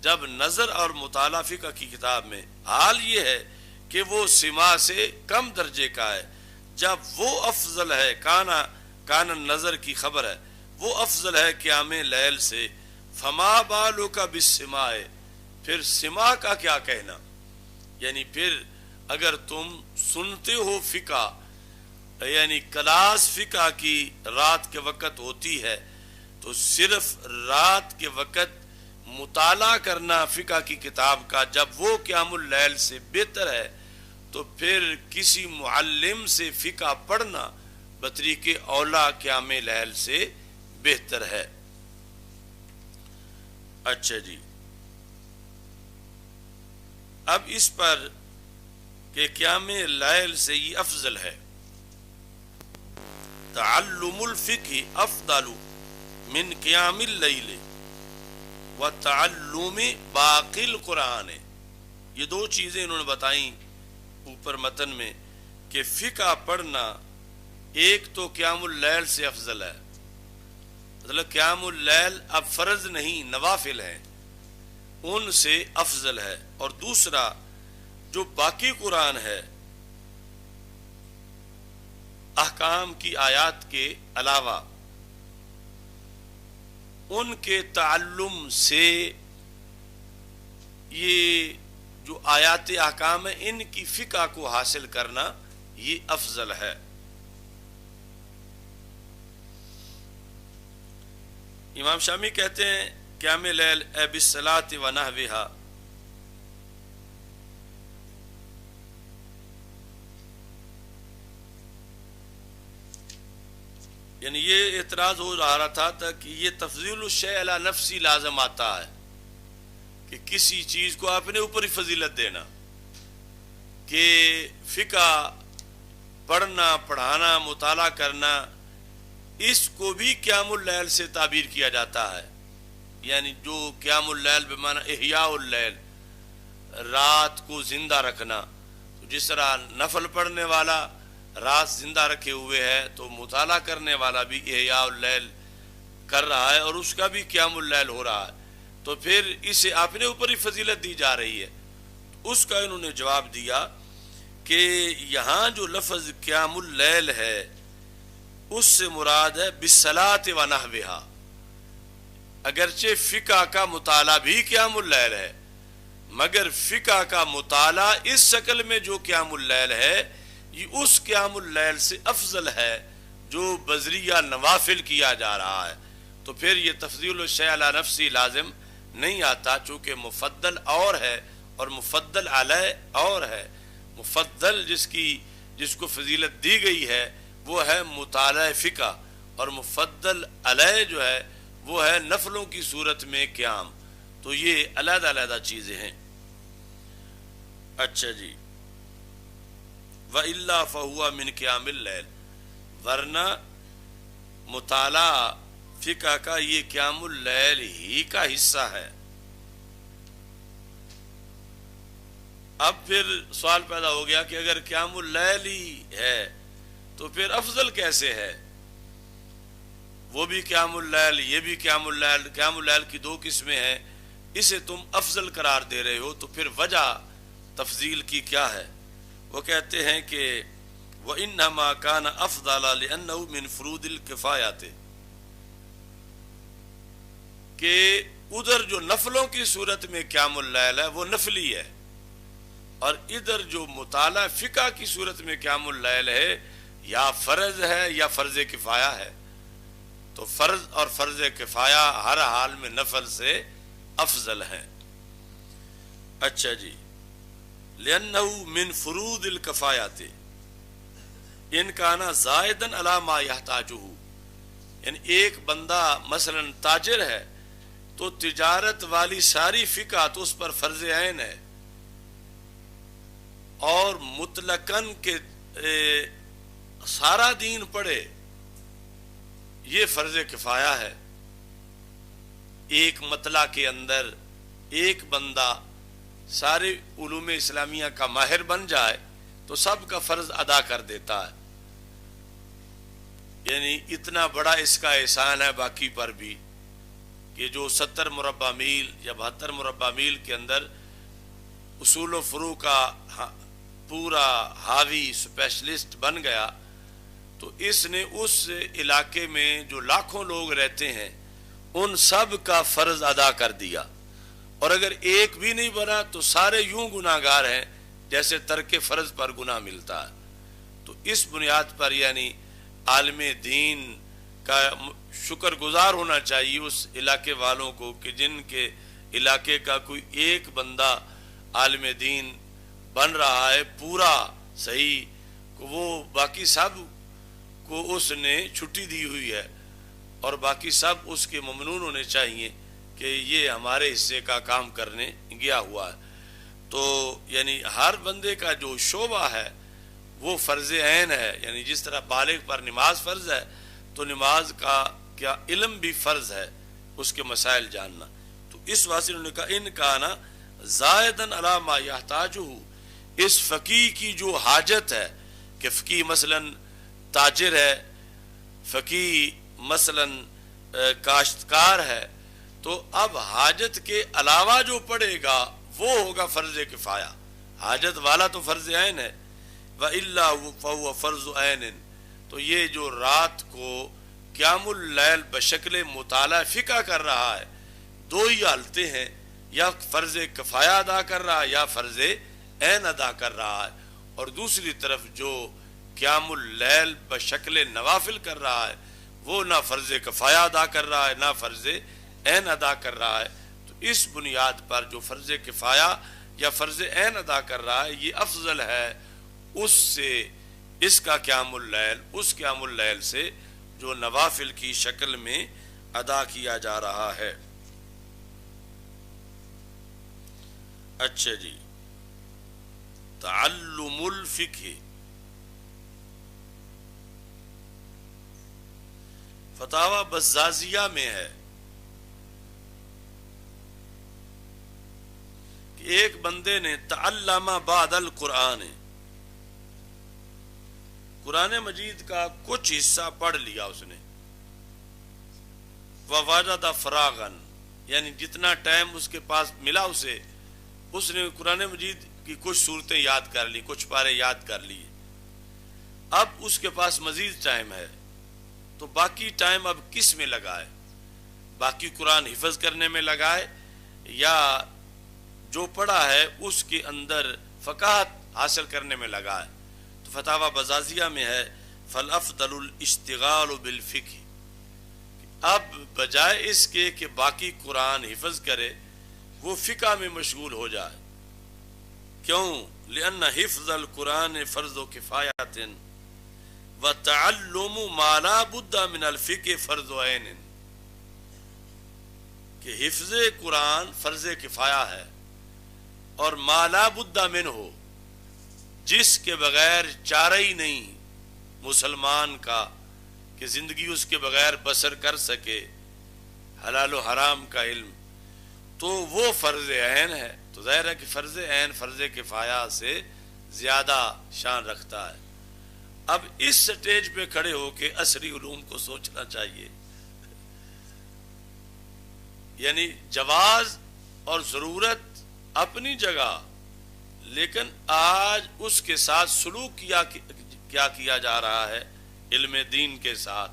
جب نظر اور مطالعہ فقہ کی کتاب میں، حال یہ ہے کہ وہ سماع سے کم درجے کا ہے. جب وہ افضل ہے، کانا نظر کی خبر ہے، وہ افضل ہے قیام لیل سے، فما بالک بالسماع، پھر سماع کا کیا کہنا. یعنی پھر اگر تم سنتے ہو فقہ، یعنی کلاس فقہ کی رات کے وقت ہوتی ہے، تو صرف رات کے وقت مطالعہ کرنا فقہ کی کتاب کا جب وہ قیام اللیل سے بہتر ہے، تو پھر کسی معلم سے فقہ پڑھنا بطریق اولا قیام لیل سے بہتر ہے. اچھا جی، اب اس پر کہ قیام لیل سے یہ افضل ہے. تعلم الفقہ افضل من قیام اللیل وتعلم باقی القرآن. یہ دو چیزیں انہوں نے بتائیں اوپر متن میں کہ فقہ پڑھنا ایک تو قیام اللیل سے افضل ہے، مطلب قیام اللیل اب فرض نہیں نوافل ہیں، ان سے افضل ہے. اور دوسرا جو باقی قرآن ہے احکام کی آیات کے علاوہ، ان کے تعلم سے یہ جو آیات احکام ہیں ان کی فقہ کو حاصل کرنا یہ افضل ہے. امام شامی کہتے ہیں قیام لیل اے بالصلاۃ و نحوہا، یعنی یہ اعتراض ہو رہا تھا کہ یہ تفضیل الشیء علی نفسی لازم آتا ہے کہ کسی چیز کو اپنے اوپر ہی فضیلت دینا، کہ فقہ پڑھنا، پڑھانا، مطالعہ کرنا اس کو بھی قیام اللیل سے تعبیر کیا جاتا ہے، یعنی جو قیام اللیل بمعنی احیاء اللیل، رات کو زندہ رکھنا. تو جس طرح نفل پڑھنے والا رات زندہ رکھے ہوئے ہے، تو مطالعہ کرنے والا بھی احیاء اللیل کر رہا ہے اور اس کا بھی قیام اللیل ہو رہا ہے. تو پھر اسے اپنے اوپر ہی فضیلت دی جا رہی ہے. اس کا انہوں نے جواب دیا کہ یہاں جو لفظ قیام اللیل ہے اس سے مراد ہے بالصلاۃ و نحوہا. اگرچہ فقہ کا مطالعہ بھی قیام اللیل ہے، مگر فقہ کا مطالعہ اس شکل میں جو قیام اللیل ہے یہ اس قیام اللیل سے افضل ہے جو بذریعہ نوافل کیا جا رہا ہے. تو پھر یہ تفضیل الشیء علی نفسی لازم نہیں آتا، چونکہ مفضل اور ہے اور مفضل علیہ اور ہے. مفضل جس کو فضیلت دی گئی ہے وہ ہے مطالعہ فقہ، اور مفضل علیہ جو ہے وہ ہے نفلوں کی صورت میں قیام. تو یہ علیحدہ علیحدہ چیزیں ہیں. اچھا جی، وَإِلَّا فَهُوَ مِنْ قِيَامِ اللَّيْلِ، ورنہ مطالعہ فقہ کا یہ قیام اللیل ہی کا حصہ ہے. اب پھر سوال پیدا ہو گیا کہ اگر قیام اللیل ہی ہے تو پھر افضل کیسے ہے؟ وہ بھی قیام اللیل، یہ بھی قیام اللیل. قیام اللیل کی دو قسمیں ہیں، اسے تم افضل قرار دے رہے ہو، تو پھر وجہ تفضیل کی کیا ہے؟ وہ کہتے ہیں کہ وَإِنَّمَا كَانَ أَفْضَلَ لِأَنَّهُ مِنْ فُرُودِ الْكِفَایَةِ، کہ ادھر جو نفلوں کی صورت میں قیام اللیل ہے وہ نفلی ہے، اور ادھر جو مطالعہ فقہ کی صورت میں قیام اللیل ہے یا فرض ہے یا فرض کفایہ ہے. تو فرض اور فرض کفایہ ہر حال میں نفل سے افضل ہیں. اچھا جی، لِأَنَّهُ مِنْ فُرُودِ الْكِفَایَةِ إِنْ كَانَ زَائِدًا عَلَى مَا يَحْتَاجُهُ، یعنی ایک بندہ مثلا تاجر ہے تو تجارت والی ساری فقہ تو اس پر فرض عین ہے، اور مطلقاً کہ سارا دین پڑھے یہ فرض کفایہ ہے. ایک مطلع کے اندر ایک بندہ سارے علوم اسلامیہ کا ماہر بن جائے تو سب کا فرض ادا کر دیتا ہے. یعنی اتنا بڑا اس کا احسان ہے باقی پر بھی کہ جو 70 مربع میل یا 72 مربع میل کے اندر اصول و فروع کا پورا حاوی اسپیشلسٹ بن گیا، تو اس نے اس علاقے میں جو لاکھوں لوگ رہتے ہیں ان سب کا فرض ادا کر دیا. اور اگر ایک بھی نہیں بنا تو سارے یوں گناہگار ہیں جیسے ترک فرض پر گناہ ملتا ہے. تو اس بنیاد پر یعنی عالم دین کا شکر گزار ہونا چاہیے اس علاقے والوں کو کہ جن کے علاقے کا کوئی ایک بندہ عالم دین بن رہا ہے پورا صحیح، وہ باقی سب کو اس نے چھٹی دی ہوئی ہے، اور باقی سب اس کے ممنون ہونے چاہیے کہ یہ ہمارے حصے کا کام کرنے گیا ہوا ہے. تو یعنی ہر بندے کا جو شعبہ ہے وہ فرض عین ہے. یعنی جس طرح بالغ پر نماز فرض ہے تو نماز کا کیا علم بھی فرض ہے، اس کے مسائل جاننا. تو اس واسطے انہوں نے کہا ان کا نا زائدن علی ما یحتاجہ، اس فقیہ کی جو حاجت ہے کہ فقیہ مثلا تاجر ہے، فقیہ مثلا کاشتکار ہے، تو اب حاجت کے علاوہ جو پڑے گا وہ ہوگا فرض کفایہ. حاجت والا تو فرض عین ہے، وَإِلَّا فَهُوَ فَرْضُ عَيْنٍ. تو یہ جو رات کو قیام اللیل بشکل مطالعہ فقہ کر رہا ہے، دو ہی حالتیں ہیں، یا فرض کفایہ ادا کر رہا ہے یا فرض عین ادا کر رہا ہے. اور دوسری طرف جو قیام اللیل بشکل نوافل کر رہا ہے وہ نہ فرض کفایہ ادا کر رہا ہے نہ فرض عین ادا کر رہا ہے. تو اس بنیاد پر جو فرض کفایہ یا فرض عین ادا کر رہا ہے یہ افضل ہے اس سے، اس کا قیام اللیل اس قیام اللیل سے جو نوافل کی شکل میں ادا کیا جا رہا ہے. اچھا جی، تعلم الفقہ فتاوی بزازیہ میں ہے کہ ایک بندے نے تعلم بعد القرآن، قرآن مجید کا کچھ حصہ پڑھ لیا اس نے، ووجد فراغا، یعنی جتنا ٹائم اس کے پاس ملا اسے، اس نے قرآن مجید کی کچھ صورتیں یاد کر لی، کچھ پارے یاد کر لیے، اب اس کے پاس مزید ٹائم ہے، تو باقی ٹائم اب کس میں لگائے؟ باقی قرآن حفظ کرنے میں لگائے یا جو پڑھا ہے اس کے اندر فقاہت حاصل کرنے میں لگائے؟ تو فتاوی بزازیہ میں ہے فالافضل الاشتغال بالفقہ، اب بجائے اس کے کہ باقی قرآن حفظ کرے وہ فقہ میں مشغول ہو جائے۔ کیوں؟ لأن حفظ القرآن فرض کفایت وتعلم ما لا بد من الفقہ فرض عین، کہ حفظ قرآن فرض کفایہ ہے اور ما لا بد من ہو، جس کے بغیر چارہ ہی نہیں مسلمان کا کہ زندگی اس کے بغیر بسر کر سکے، حلال و حرام کا علم، تو وہ فرض عین ہے۔ تو ظاہر ہے کہ فرض عین فرض کفایہ سے زیادہ شان رکھتا ہے۔ اب اس سٹیج پہ کھڑے ہو کے عصری علوم کو سوچنا چاہیے، یعنی جواز اور ضرورت اپنی جگہ، لیکن آج اس کے ساتھ سلوک کیا کیا جا رہا ہے علم دین کے ساتھ،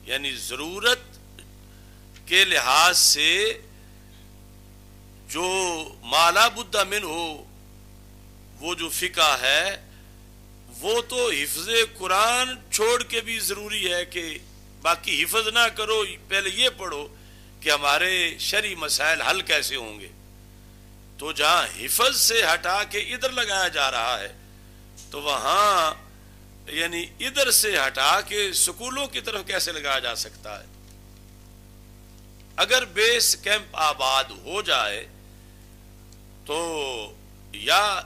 یعنی ضرورت کے لحاظ سے جو ما لا بد من ہو، وہ جو فقہ ہے وہ تو حفظ قرآن چھوڑ کے بھی ضروری ہے کہ باقی حفظ نہ کرو، پہلے یہ پڑھو کہ ہمارے شرعی مسائل حل کیسے ہوں گے۔ تو جہاں حفظ سے ہٹا کے ادھر لگایا جا رہا ہے، تو وہاں یعنی ادھر سے ہٹا کے سکولوں کی طرف کیسے لگایا جا سکتا ہے؟ اگر بیس کیمپ آباد ہو جائے تو یا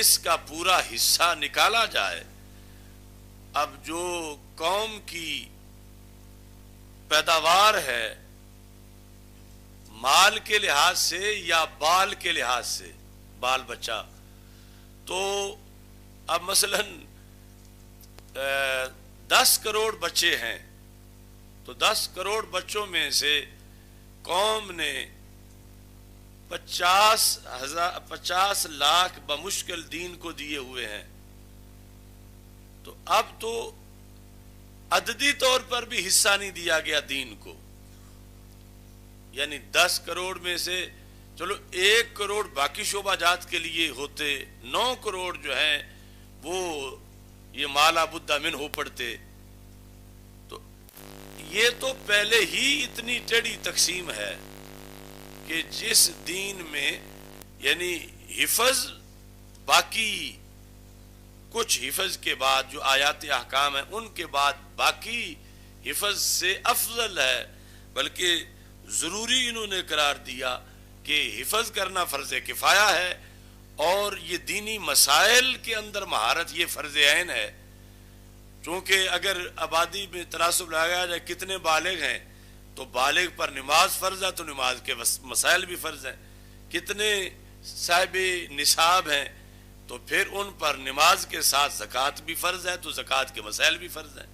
اس کا پورا حصہ نکالا جائے۔ اب جو قوم کی پیداوار ہے مال کے لحاظ سے یا بال کے لحاظ سے، بال بچہ، تو اب مثلا 10 کروڑ بچے ہیں، تو 10 کروڑ بچوں میں سے قوم نے 50 لاکھ بمشکل دین کو دیے ہوئے ہیں، تو اب تو عددی طور پر بھی حصہ نہیں دیا گیا دین کو، یعنی 10 کروڑ میں سے چلو 1 کروڑ باقی شعبہ جات کے لیے ہوتے، 9 کروڑ جو ہیں وہ یہ مالا بدہ من ہو پڑتے، تو یہ تو پہلے ہی اتنی ٹیڑھی تقسیم ہے کہ جس دین میں یعنی حفظ، باقی کچھ حفظ کے بعد جو آیات احکام ہیں ان کے بعد باقی حفظ سے افضل ہے، بلکہ ضروری انہوں نے قرار دیا کہ حفظ کرنا فرض کفایہ ہے، اور یہ دینی مسائل کے اندر مہارت یہ فرض عین ہے۔ چونکہ اگر آبادی میں تناسب لگایا جائے کتنے بالغ ہیں، تو بالغ پر نماز فرض ہے تو نماز کے مسائل بھی فرض ہیں، کتنے صاحب نصاب ہیں تو پھر ان پر نماز کے ساتھ زکوٰۃ بھی فرض ہے تو زکوٰۃ کے مسائل بھی فرض ہیں،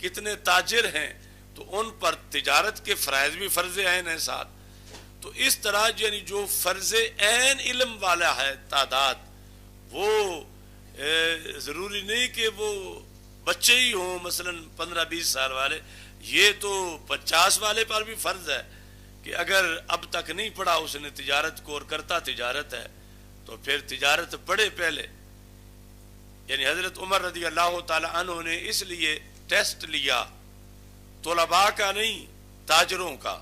کتنے تاجر ہیں تو ان پر تجارت کے فرائض بھی فرض عین ہیں ساتھ۔ تو اس طرح یعنی جو فرض عین علم والا ہے تعداد، وہ ضروری نہیں کہ وہ بچے ہی ہوں مثلا 15-20 سال والے، یہ تو 50 والے پر بھی فرض ہے کہ اگر اب تک نہیں پڑھا اس نے تجارت کو اور کرتا تجارت ہے تو پھر تجارت پڑھے پہلے۔ یعنی حضرت عمر رضی اللہ تعالی عنہ نے اس لیے ٹیسٹ لیا طلباء کا نہیں تاجروں کا۔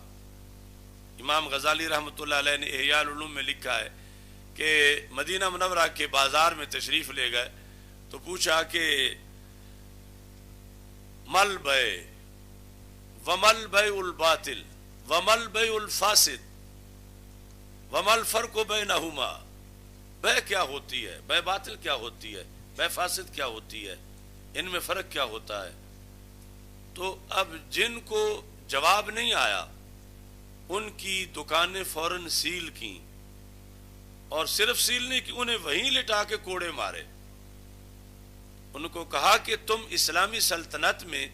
امام غزالی رحمۃ اللہ علیہ نے احیاء العلوم میں لکھا ہے کہ مدینہ منورہ کے بازار میں تشریف لے گئے تو پوچھا کہ مل بے ومل بیع الباطل ومل بیع الفاسد ومل فرق بینہما، بے کیا ہوتی ہے، بے باطل کیا ہوتی ہے، بے فاسد کیا ہوتی ہے، ان میں فرق کیا ہوتا ہے؟ تو اب جن کو جواب نہیں آیا، ان کی دکانیں فوراً سیل کی، اور صرف سیل نہیں کی، انہیں وہیں لٹا کے کوڑے مارے۔ ان کو کہا کہ تم اسلامی سلطنت میں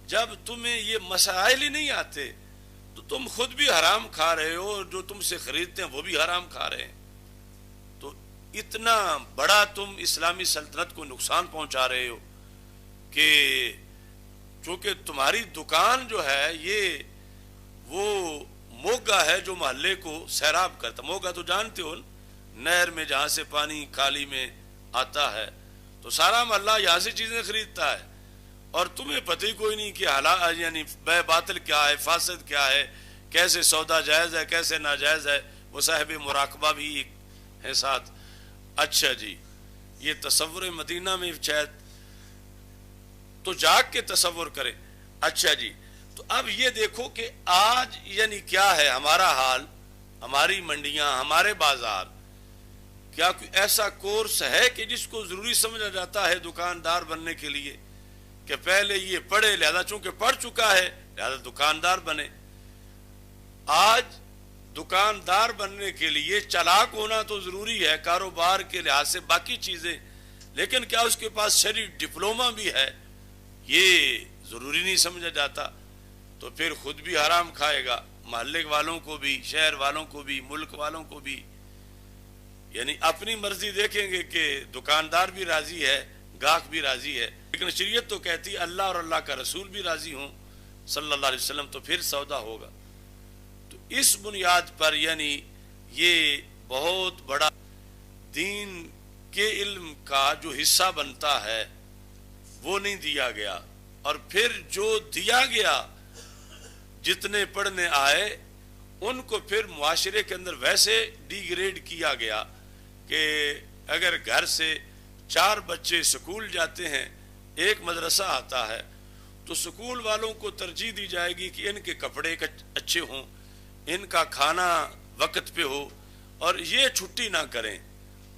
جب تمہیں یہ مسائل ہی نہیں آتے تو تم خود بھی حرام کھا رہے ہو، اور جو تم سے خریدتے ہیں وہ بھی حرام کھا رہے ہیں، تو اتنا بڑا تم اسلامی سلطنت کو نقصان پہنچا رہے ہو کہ چونکہ تمہاری دکان جو ہے یہ وہ موگا ہے جو محلے کو سیراب کرتا۔ موگا تو جانتے ہو، نہر میں جہاں سے پانی کالی میں آتا ہے تو سارا محلہ یہاں سے چیزیں خریدتا ہے، اور تمہیں پتہ ہی کوئی نہیں کہ حلال یعنی بے باطل کیا ہے، فاسد کیا ہے، کیسے سودا جائز ہے کیسے ناجائز ہے، وہ صاحب مراقبہ بھی ہے ساتھ۔ اچھا جی، یہ تصور مدینہ میں شاید تو جاگ کے تصور کریں۔ اچھا جی، تو اب یہ دیکھو کہ آج یعنی کیا ہے ہمارا حال، ہماری منڈیاں، ہمارے بازار، کیا کوئی ایسا کورس ہے کہ جس کو ضروری سمجھا جاتا ہے دکاندار بننے کے لیے کہ پہلے یہ پڑھے، لہذا چونکہ پڑھ چکا ہے لہذا دکاندار بنے؟ آج دکاندار بننے کے لیے چالاک ہونا تو ضروری ہے کاروبار کے لحاظ سے، باقی چیزیں، لیکن کیا اس کے پاس شرعی ڈپلومہ بھی ہے؟ یہ ضروری نہیں سمجھا جاتا، تو پھر خود بھی حرام کھائے گا، محلے والوں کو بھی، شہر والوں کو بھی، ملک والوں کو بھی، یعنی اپنی مرضی دیکھیں گے کہ دکاندار بھی راضی ہے، گاہک بھی راضی ہے، لیکن شریعت تو کہتی اللہ اور اللہ کا رسول بھی راضی ہوں صلی اللہ علیہ وسلم، تو پھر سودا ہوگا۔ تو اس بنیاد پر یعنی یہ بہت بڑا دین کے علم کا جو حصہ بنتا ہے وہ نہیں دیا گیا، اور پھر جو دیا گیا جتنے پڑھنے آئے ان کو پھر معاشرے کے اندر ویسے ڈی گریڈ کیا گیا کہ اگر گھر سے 4 بچے سکول جاتے ہیں، ایک مدرسہ آتا ہے، تو سکول والوں کو ترجیح دی جائے گی کہ ان کے کپڑے اچھے ہوں، ان کا کھانا وقت پہ ہو، اور یہ چھٹی نہ کریں،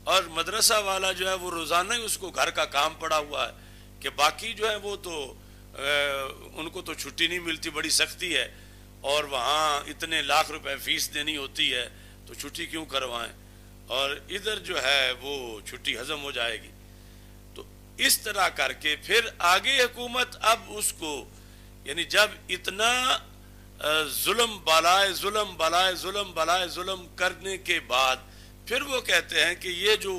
اور مدرسہ والا جو ہے وہ روزانہ ہی اس کو گھر کا کام پڑا ہوا ہے کہ باقی جو ہے وہ تو ان کو تو چھٹی نہیں ملتی، بڑی سختی ہے، اور وہاں اتنے لاکھ روپے فیس دینی ہوتی ہے تو چھٹی کیوں کروائیں، اور ادھر جو ہے وہ چھٹی ہضم ہو جائے گی۔ تو اس طرح کر کے پھر آگے حکومت اب اس کو یعنی جب اتنا ظلم بالائے ظلم بالائے ظلم بالائے ظلم کرنے کے بعد پھر وہ کہتے ہیں کہ یہ جو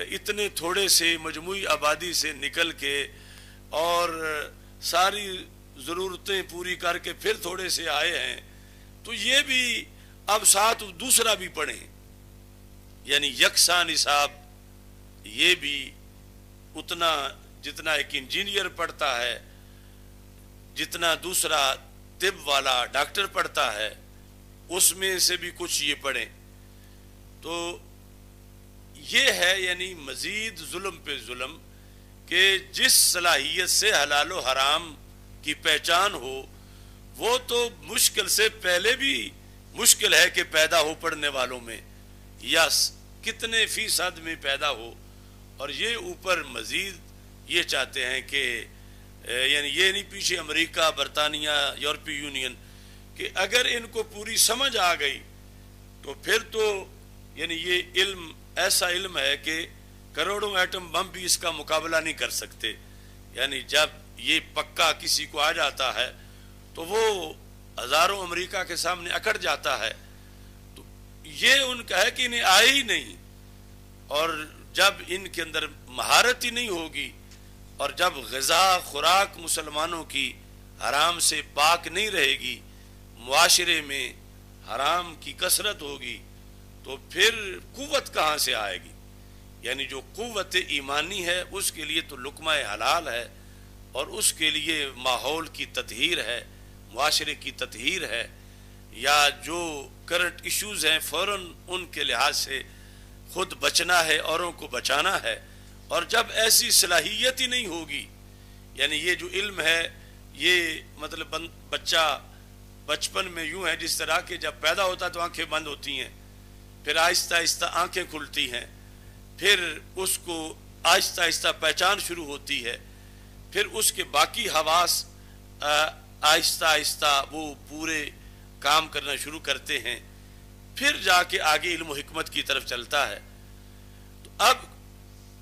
اتنے تھوڑے سے مجموعی آبادی سے نکل کے اور ساری ضرورتیں پوری کر کے پھر تھوڑے سے آئے ہیں، تو یہ بھی اب ساتھ دوسرا بھی پڑھیں، یعنی یکساں نصاب، یہ بھی اتنا جتنا ایک انجینئر پڑھتا ہے، جتنا دوسرا طب والا ڈاکٹر پڑھتا ہے، اس میں سے بھی کچھ یہ پڑھیں۔ تو یہ ہے یعنی مزید ظلم پہ ظلم کہ جس صلاحیت سے حلال و حرام کی پہچان ہو وہ تو مشکل سے پہلے بھی مشکل ہے کہ پیدا ہو پڑھنے والوں میں، یا کتنے فیصد میں پیدا ہو، اور یہ اوپر مزید یہ چاہتے ہیں کہ یعنی یہ نہیں پیچھے امریکہ، برطانیہ، یورپی یونین، کہ اگر ان کو پوری سمجھ آ گئی تو پھر تو یعنی یہ علم ایسا علم ہے کہ کروڑوں ایٹم بم بھی اس کا مقابلہ نہیں کر سکتے، یعنی جب یہ پکا کسی کو آ جاتا ہے تو وہ ہزاروں امریکہ کے سامنے اکڑ جاتا ہے۔ تو یہ ان کا ہے کہ انہیں آئے ہی نہیں، اور جب ان کے اندر مہارت ہی نہیں ہوگی، اور جب غذا خوراک مسلمانوں کی حرام سے پاک نہیں رہے گی، معاشرے میں حرام کی کثرت ہوگی، تو پھر قوت کہاں سے آئے گی؟ یعنی جو قوت ایمانی ہے اس کے لیے تو لقمہ حلال ہے، اور اس کے لیے ماحول کی تطہیر ہے، معاشرے کی تطہیر ہے، یا جو کرنٹ ایشوز ہیں فوراً ان کے لحاظ سے خود بچنا ہے، اوروں کو بچانا ہے۔ اور جب ایسی صلاحیت ہی نہیں ہوگی، یعنی یہ جو علم ہے یہ مطلب بچہ بچپن میں یوں ہے جس طرح کہ جب پیدا ہوتا تو آنکھیں بند ہوتی ہیں، پھر آہستہ آہستہ آنکھیں کھلتی ہیں، پھر اس کو آہستہ آہستہ پہچان شروع ہوتی ہے، پھر اس کے باقی حواس آہستہ آہستہ وہ پورے کام کرنا شروع کرتے ہیں، پھر جا کے آگے علم و حکمت کی طرف چلتا ہے۔ تو اب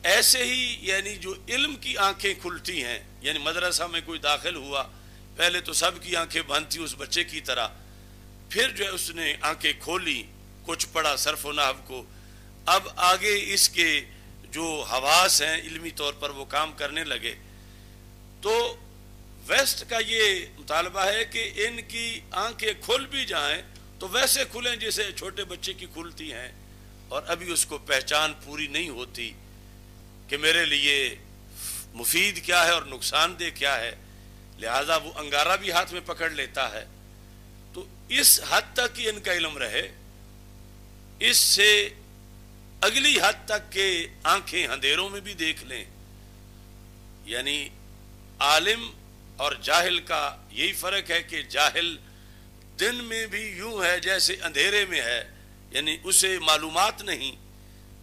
ایسے ہی یعنی جو علم کی آنکھیں کھلتی ہیں، یعنی مدرسہ میں کوئی داخل ہوا، پہلے تو سب کی آنکھیں بند تھی اس بچے کی طرح، پھر جو ہے اس نے آنکھیں کھولی، کچھ پڑھا صرف و نحو کو، اب آگے اس کے جو حواس ہیں علمی طور پر وہ کام کرنے لگے۔ تو ویسٹ کا یہ مطالبہ ہے کہ ان کی آنکھیں کھل بھی جائیں تو ویسے کھلیں جیسے چھوٹے بچے کی کھلتی ہیں، اور ابھی اس کو پہچان پوری نہیں ہوتی کہ میرے لیے مفید کیا ہے اور نقصان دہ کیا ہے، لہذا وہ انگارہ بھی ہاتھ میں پکڑ لیتا ہے۔ تو اس حد تک ہی ان کا علم رہے، اس سے اگلی حد تک کہ آنکھیں اندھیروں میں بھی دیکھ لیں۔ یعنی عالم اور جاہل کا یہی فرق ہے کہ جاہل دن میں بھی یوں ہے جیسے اندھیرے میں ہے، یعنی اسے معلومات نہیں،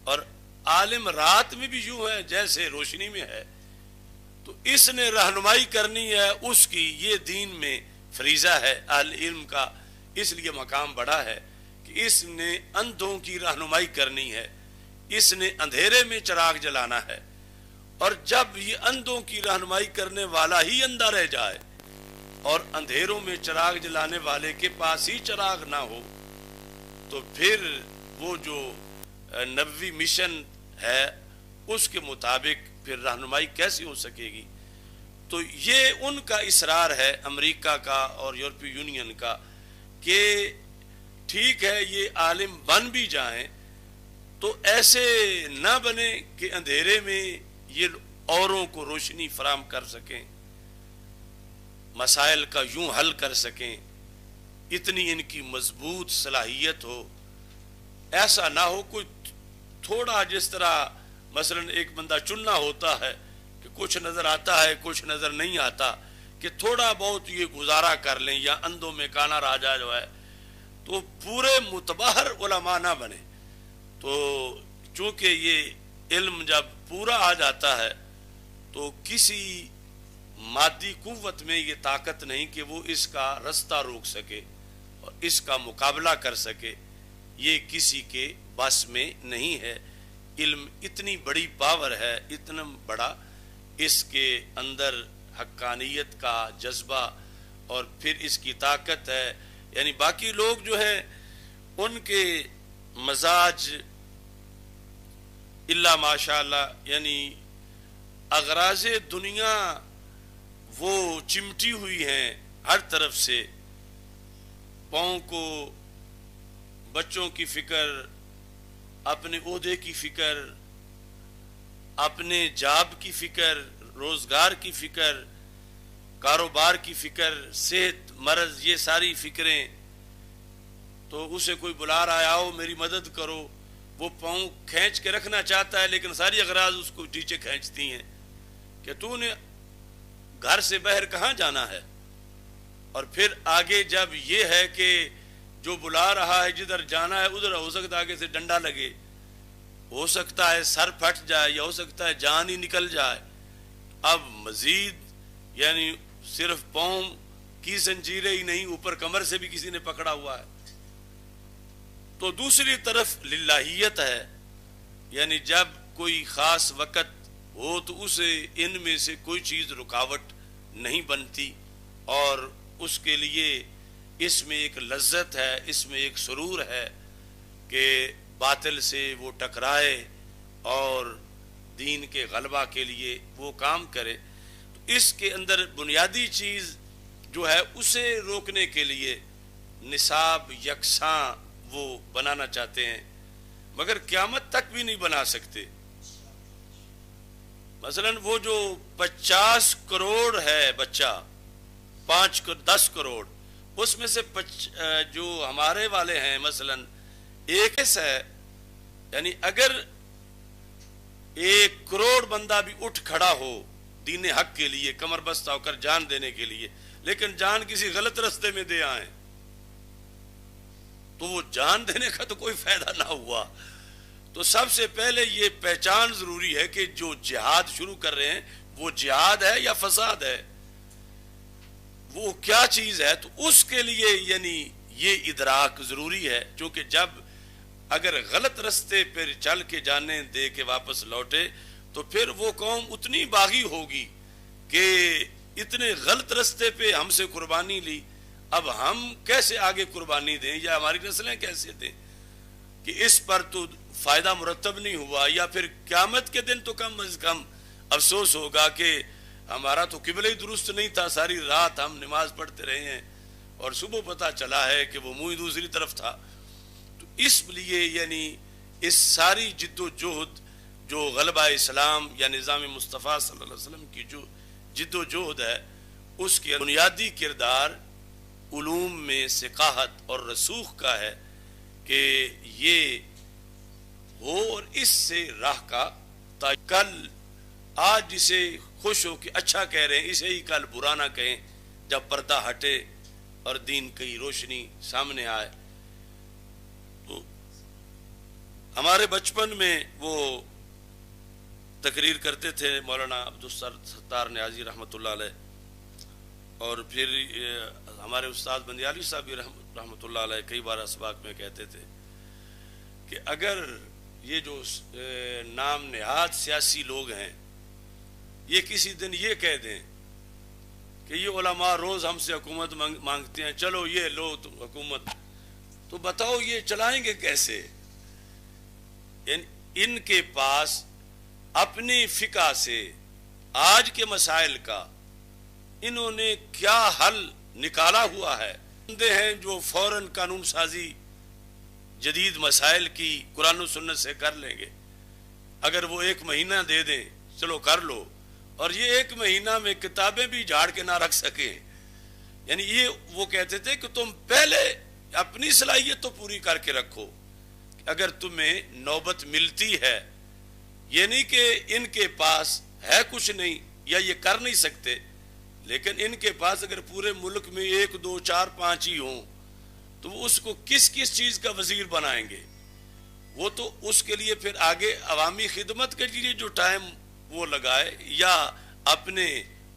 اور عالم رات میں بھی یوں ہے جیسے روشنی میں ہے۔ تو اس نے رہنمائی کرنی ہے اس کی، یہ دین میں فریضہ ہے اہل علم کا، اس لیے مقام بڑا ہے کہ اس نے اندھوں کی رہنمائی کرنی ہے، اس نے اندھیرے میں چراغ جلانا ہے۔ اور جب یہ اندھوں کی رہنمائی کرنے والا ہی اندھا رہ جائے اور اندھیروں میں چراغ جلانے والے کے پاس ہی چراغ نہ ہو، تو پھر وہ جو نبوی مشن ہے اس کے مطابق پھر رہنمائی کیسی ہو سکے گی؟ تو یہ ان کا اصرار ہے امریکہ کا اور یورپی یونین کا کہ ٹھیک ہے یہ عالم بن بھی جائیں تو ایسے نہ بنے کہ اندھیرے میں یہ اوروں کو روشنی فراہم کر سکیں، مسائل کا یوں حل کر سکیں، اتنی ان کی مضبوط صلاحیت ہو۔ ایسا نہ ہو کوئی تھوڑا، جس طرح مثلا ایک بندہ چننا ہوتا ہے کہ کچھ نظر آتا ہے کچھ نظر نہیں آتا، کہ تھوڑا بہت یہ گزارا کر لیں، یا اندھوں میں کانا راجا جو ہے، تو پورے متباہر علماء نہ بنے۔ تو چونکہ یہ علم جب پورا آ جاتا ہے تو کسی مادی قوت میں یہ طاقت نہیں کہ وہ اس کا رستہ روک سکے اور اس کا مقابلہ کر سکے، یہ کسی کے بس میں نہیں ہے۔ علم اتنی بڑی پاور ہے، اتنا بڑا اس کے اندر حقانیت کا جذبہ اور پھر اس کی طاقت ہے۔ یعنی باقی لوگ جو ہیں ان کے مزاج الا ماشاء اللہ، یعنی اغراض دنیا وہ چمٹی ہوئی ہیں ہر طرف سے، پاؤں کو بچوں کی فکر، اپنے عہدے کی فکر، اپنے جاب کی فکر، روزگار کی فکر، کاروبار کی فکر، صحت مرض، یہ ساری فکریں۔ تو اسے کوئی بلا رہا ہے آؤ میری مدد کرو، وہ پاؤں کھینچ کے رکھنا چاہتا ہے لیکن ساری اغراض اس کو نیچے کھینچتی ہیں کہ تو نے گھر سے باہر کہاں جانا ہے۔ اور پھر آگے جب یہ ہے کہ جو بلا رہا ہے جدھر جانا ہے ادھر ہو سکتا ہے آگے سے ڈنڈا لگے، ہو سکتا ہے سر پھٹ جائے، یا ہو سکتا ہے جان ہی نکل جائے۔ اب مزید یعنی صرف پاؤں کی زنجیریں ہی نہیں، اوپر کمر سے بھی کسی نے پکڑا ہوا ہے۔ تو دوسری طرف للہیت ہے، یعنی جب کوئی خاص وقت ہو تو اسے ان میں سے کوئی چیز رکاوٹ نہیں بنتی، اور اس کے لیے اس میں ایک لذت ہے، اس میں ایک سرور ہے کہ باطل سے وہ ٹکرائے اور دین کے غلبہ کے لیے وہ کام کرے۔ تو اس کے اندر بنیادی چیز جو ہے اسے روکنے کے لیے نصاب یکساں وہ بنانا چاہتے ہیں، مگر قیامت تک بھی نہیں بنا سکتے۔ مثلا وہ جو 50 کروڑ ہے بچہ، 10 کروڑ، اس میں سے جو ہمارے والے ہیں مثلا 1 ہے، یعنی اگر 1 کروڑ بندہ بھی اٹھ کھڑا ہو دین حق کے لیے کمر بستہ ہو کر جان دینے کے لیے، لیکن جان کسی غلط رستے میں دے آئیں تو وہ جان دینے کا تو کوئی فائدہ نہ ہوا۔ تو سب سے پہلے یہ پہچان ضروری ہے کہ جو جہاد شروع کر رہے ہیں وہ جہاد ہے یا فساد ہے۔ وہ کیا چیز ہے، تو اس کے لیے یعنی یہ ادراک ضروری ہے، چونکہ جب اگر غلط رستے پر چل کے جانے دے کے واپس لوٹے تو پھر وہ قوم اتنی باغی ہوگی کہ اتنے غلط رستے پہ ہم سے قربانی لی، اب ہم کیسے آگے قربانی دیں یا ہماری نسلیں کیسے دیں، کہ اس پر تو فائدہ مرتب نہیں ہوا، یا پھر قیامت کے دن تو کم از کم افسوس ہوگا کہ ہمارا تو قبلہ ہی درست نہیں تھا، ساری رات ہم نماز پڑھتے رہے ہیں اور صبح پتہ چلا ہے کہ وہ منہ دوسری طرف تھا۔ تو اس لیے یعنی اس ساری جد و جہد جو غلبہ اسلام یا نظام مصطفیٰ صلی اللہ علیہ وسلم کی جو جد و جہد ہے، اس کی بنیادی کردار علوم میں ثقافت اور رسوخ کا ہے کہ یہ ہو، اور اس سے راہ کا کل آج جسے خوش ہو کہ اچھا کہہ رہے ہیں، اسے ہی کل برا نہ کہیں جب پردہ ہٹے اور دین کی روشنی سامنے آئے۔ تو ہمارے بچپن میں وہ تقریر کرتے تھے مولانا عبدالستار نیازی رحمۃ اللہ علیہ، اور پھر ہمارے استاد بندیالی صاحب بھی رحمۃ اللہ علیہ کئی بار اسباق میں کہتے تھے کہ اگر یہ جو نام نہاد سیاسی لوگ ہیں یہ کسی دن یہ کہہ دیں کہ یہ علماء روز ہم سے حکومت مانگتے ہیں، چلو یہ لو تم حکومت، تو بتاؤ یہ چلائیں گے کیسے؟ ان کے پاس اپنی فقہ سے آج کے مسائل کا انہوں نے کیا حل نکالا ہوا ہے، بندے ہیں جو فوراً قانون سازی جدید مسائل کی قرآن و سنت سے کر لیں گے، اگر وہ 1 مہینہ دے دیں چلو کر لو، اور یہ 1 مہینہ میں کتابیں بھی جھاڑ کے نہ رکھ سکیں، یعنی یہ وہ کہتے تھے کہ تم پہلے اپنی صلاحیت تو پوری کر کے رکھو، اگر تمہیں نوبت ملتی ہے، یہ نہیں کہ ان کے پاس ہے کچھ نہیں یا یہ کر نہیں سکتے، لیکن ان کے پاس اگر پورے ملک میں 1 2 4 5 ہی ہوں تو وہ اس کو کس چیز کا وزیر بنائیں گے؟ وہ تو اس کے لیے پھر آگے عوامی خدمت کے لیے جو ٹائم وہ لگائے، یا اپنے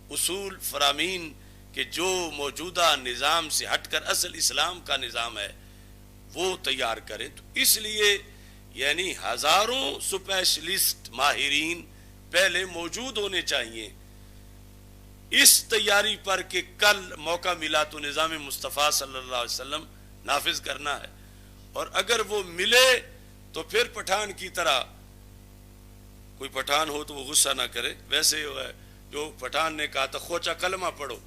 اصول فرامین کہ جو موجودہ نظام سے ہٹ کر اصل اسلام کا نظام ہے وہ تیار کریں۔ تو اس لیے یعنی ہزاروں سپیشلسٹ ماہرین پہلے موجود ہونے چاہیے اس تیاری پر کہ کل موقع ملا تو نظام مصطفیٰ صلی اللہ علیہ وسلم نافذ کرنا ہے، اور اگر وہ ملے تو پھر پٹھان کی طرح، کوئی پٹھان ہو تو وہ غصہ نہ کرے، ویسے جو پٹھان نے کہا تھا خوچا کلمہ پڑھو،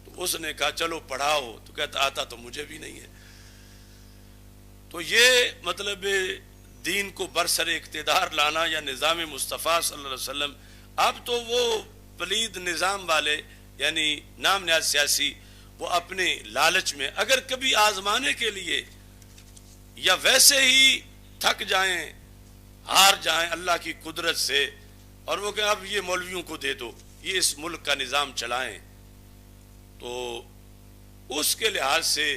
تو اس نے کہا چلو پڑھاؤ، تو کہتا آتا تو مجھے بھی نہیں ہے۔ تو یہ مطلب دین کو برسر اقتدار لانا یا نظام مصطفیٰ صلی اللہ علیہ وسلم، اب تو وہ پلید نظام والے یعنی نام نیاز سیاسی وہ اپنے لالچ میں اگر کبھی آزمانے کے لیے یا ویسے ہی تھک جائیں ہار جائیں اللہ کی قدرت سے، اور وہ کہ اب یہ مولویوں کو دے دو یہ اس ملک کا نظام چلائیں، تو اس کے لحاظ سے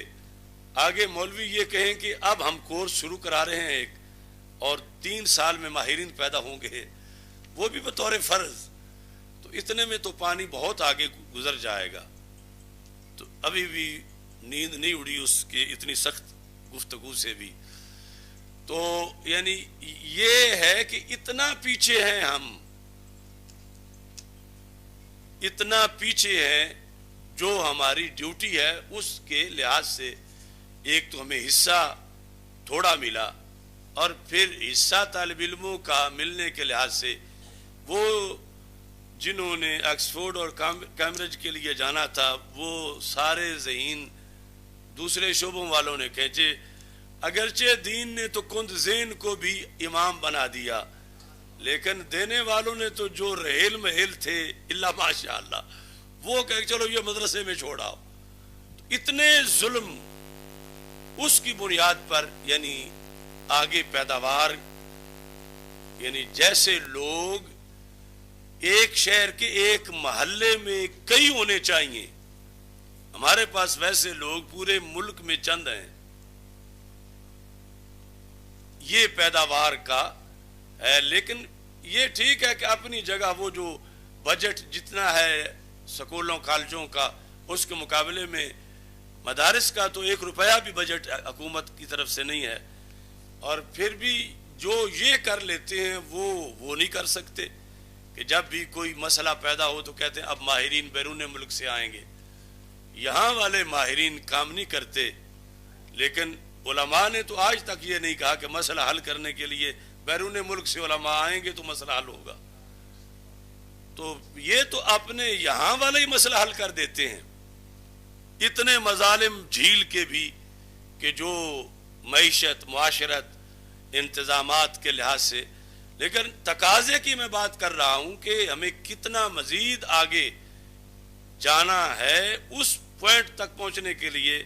آگے مولوی یہ کہیں کہ اب ہم کورس شروع کرا رہے ہیں ایک، اور 3 سال میں ماہرین پیدا ہوں گے، وہ بھی بطور فرض، تو اتنے میں تو پانی بہت آگے گزر جائے گا۔ تو ابھی بھی نیند نہیں اڑی اس کے اتنی سخت گفتگو سے بھی، تو یعنی یہ ہے کہ اتنا پیچھے ہیں ہم، اتنا پیچھے ہیں، جو ہماری ڈیوٹی ہے اس کے لحاظ سے ایک تو ہمیں حصہ تھوڑا ملا، اور پھر حصہ طالب علموں کا ملنے کے لحاظ سے وہ جنہوں نے آکسفورڈ اور کیمبرج کے لیے جانا تھا وہ سارے ذہین دوسرے شعبوں والوں نے کھینچے، اگرچہ دین نے تو کند ذہن کو بھی امام بنا دیا، لیکن دینے والوں نے تو جو رہیل محل تھے اللہ ماشاء اللہ وہ کہ چلو یہ مدرسے میں چھوڑاؤ، اتنے ظلم اس کی بنیاد پر یعنی آگے پیداوار، یعنی جیسے لوگ ایک شہر کے ایک محلے میں کئی ہونے چاہیے، ہمارے پاس ویسے لوگ پورے ملک میں چند ہیں، یہ پیداوار کا ہے۔ لیکن یہ ٹھیک ہے کہ اپنی جگہ وہ جو بجٹ جتنا ہے سکولوں کالجوں کا اس کے مقابلے میں مدارس کا تو 1 روپیہ بھی بجٹ حکومت کی طرف سے نہیں ہے، اور پھر بھی جو یہ کر لیتے ہیں وہ نہیں کر سکتے کہ جب بھی کوئی مسئلہ پیدا ہو تو کہتے ہیں اب ماہرین بیرون ملک سے آئیں گے۔ یہاں والے ماہرین کام نہیں کرتے، لیکن علماء نے تو آج تک یہ نہیں کہا کہ مسئلہ حل کرنے کے لیے بیرون ملک سے علماء آئیں گے تو مسئلہ حل ہوگا۔ تو یہ تو اپنے یہاں والے ہی مسئلہ حل کر دیتے ہیں، اتنے مظالم جھیل کے بھی کہ جو معیشت، معاشرت، انتظامات کے لحاظ سے۔ لیکن تقاضے کی میں بات کر رہا ہوں کہ ہمیں کتنا مزید آگے جانا ہے اس پوائنٹ تک پہنچنے کے لیے،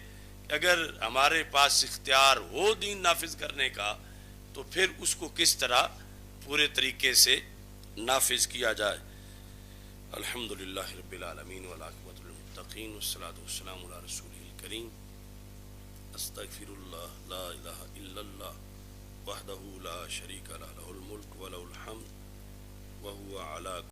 اگر ہمارے پاس اختیار ہو دین نافذ کرنے کا تو پھر اس کو کس طرح پورے طریقے سے نافذ کیا جائے۔ الحمدللہ رب العالمین والعاقبۃ للمتقین والصلاۃ والسلام علی رسولہ الکریم۔ استغفر اللہ لا الہ الا اللہ وحدہ لا شریک لہ، لہ الملک ولہ الحمد وہو علی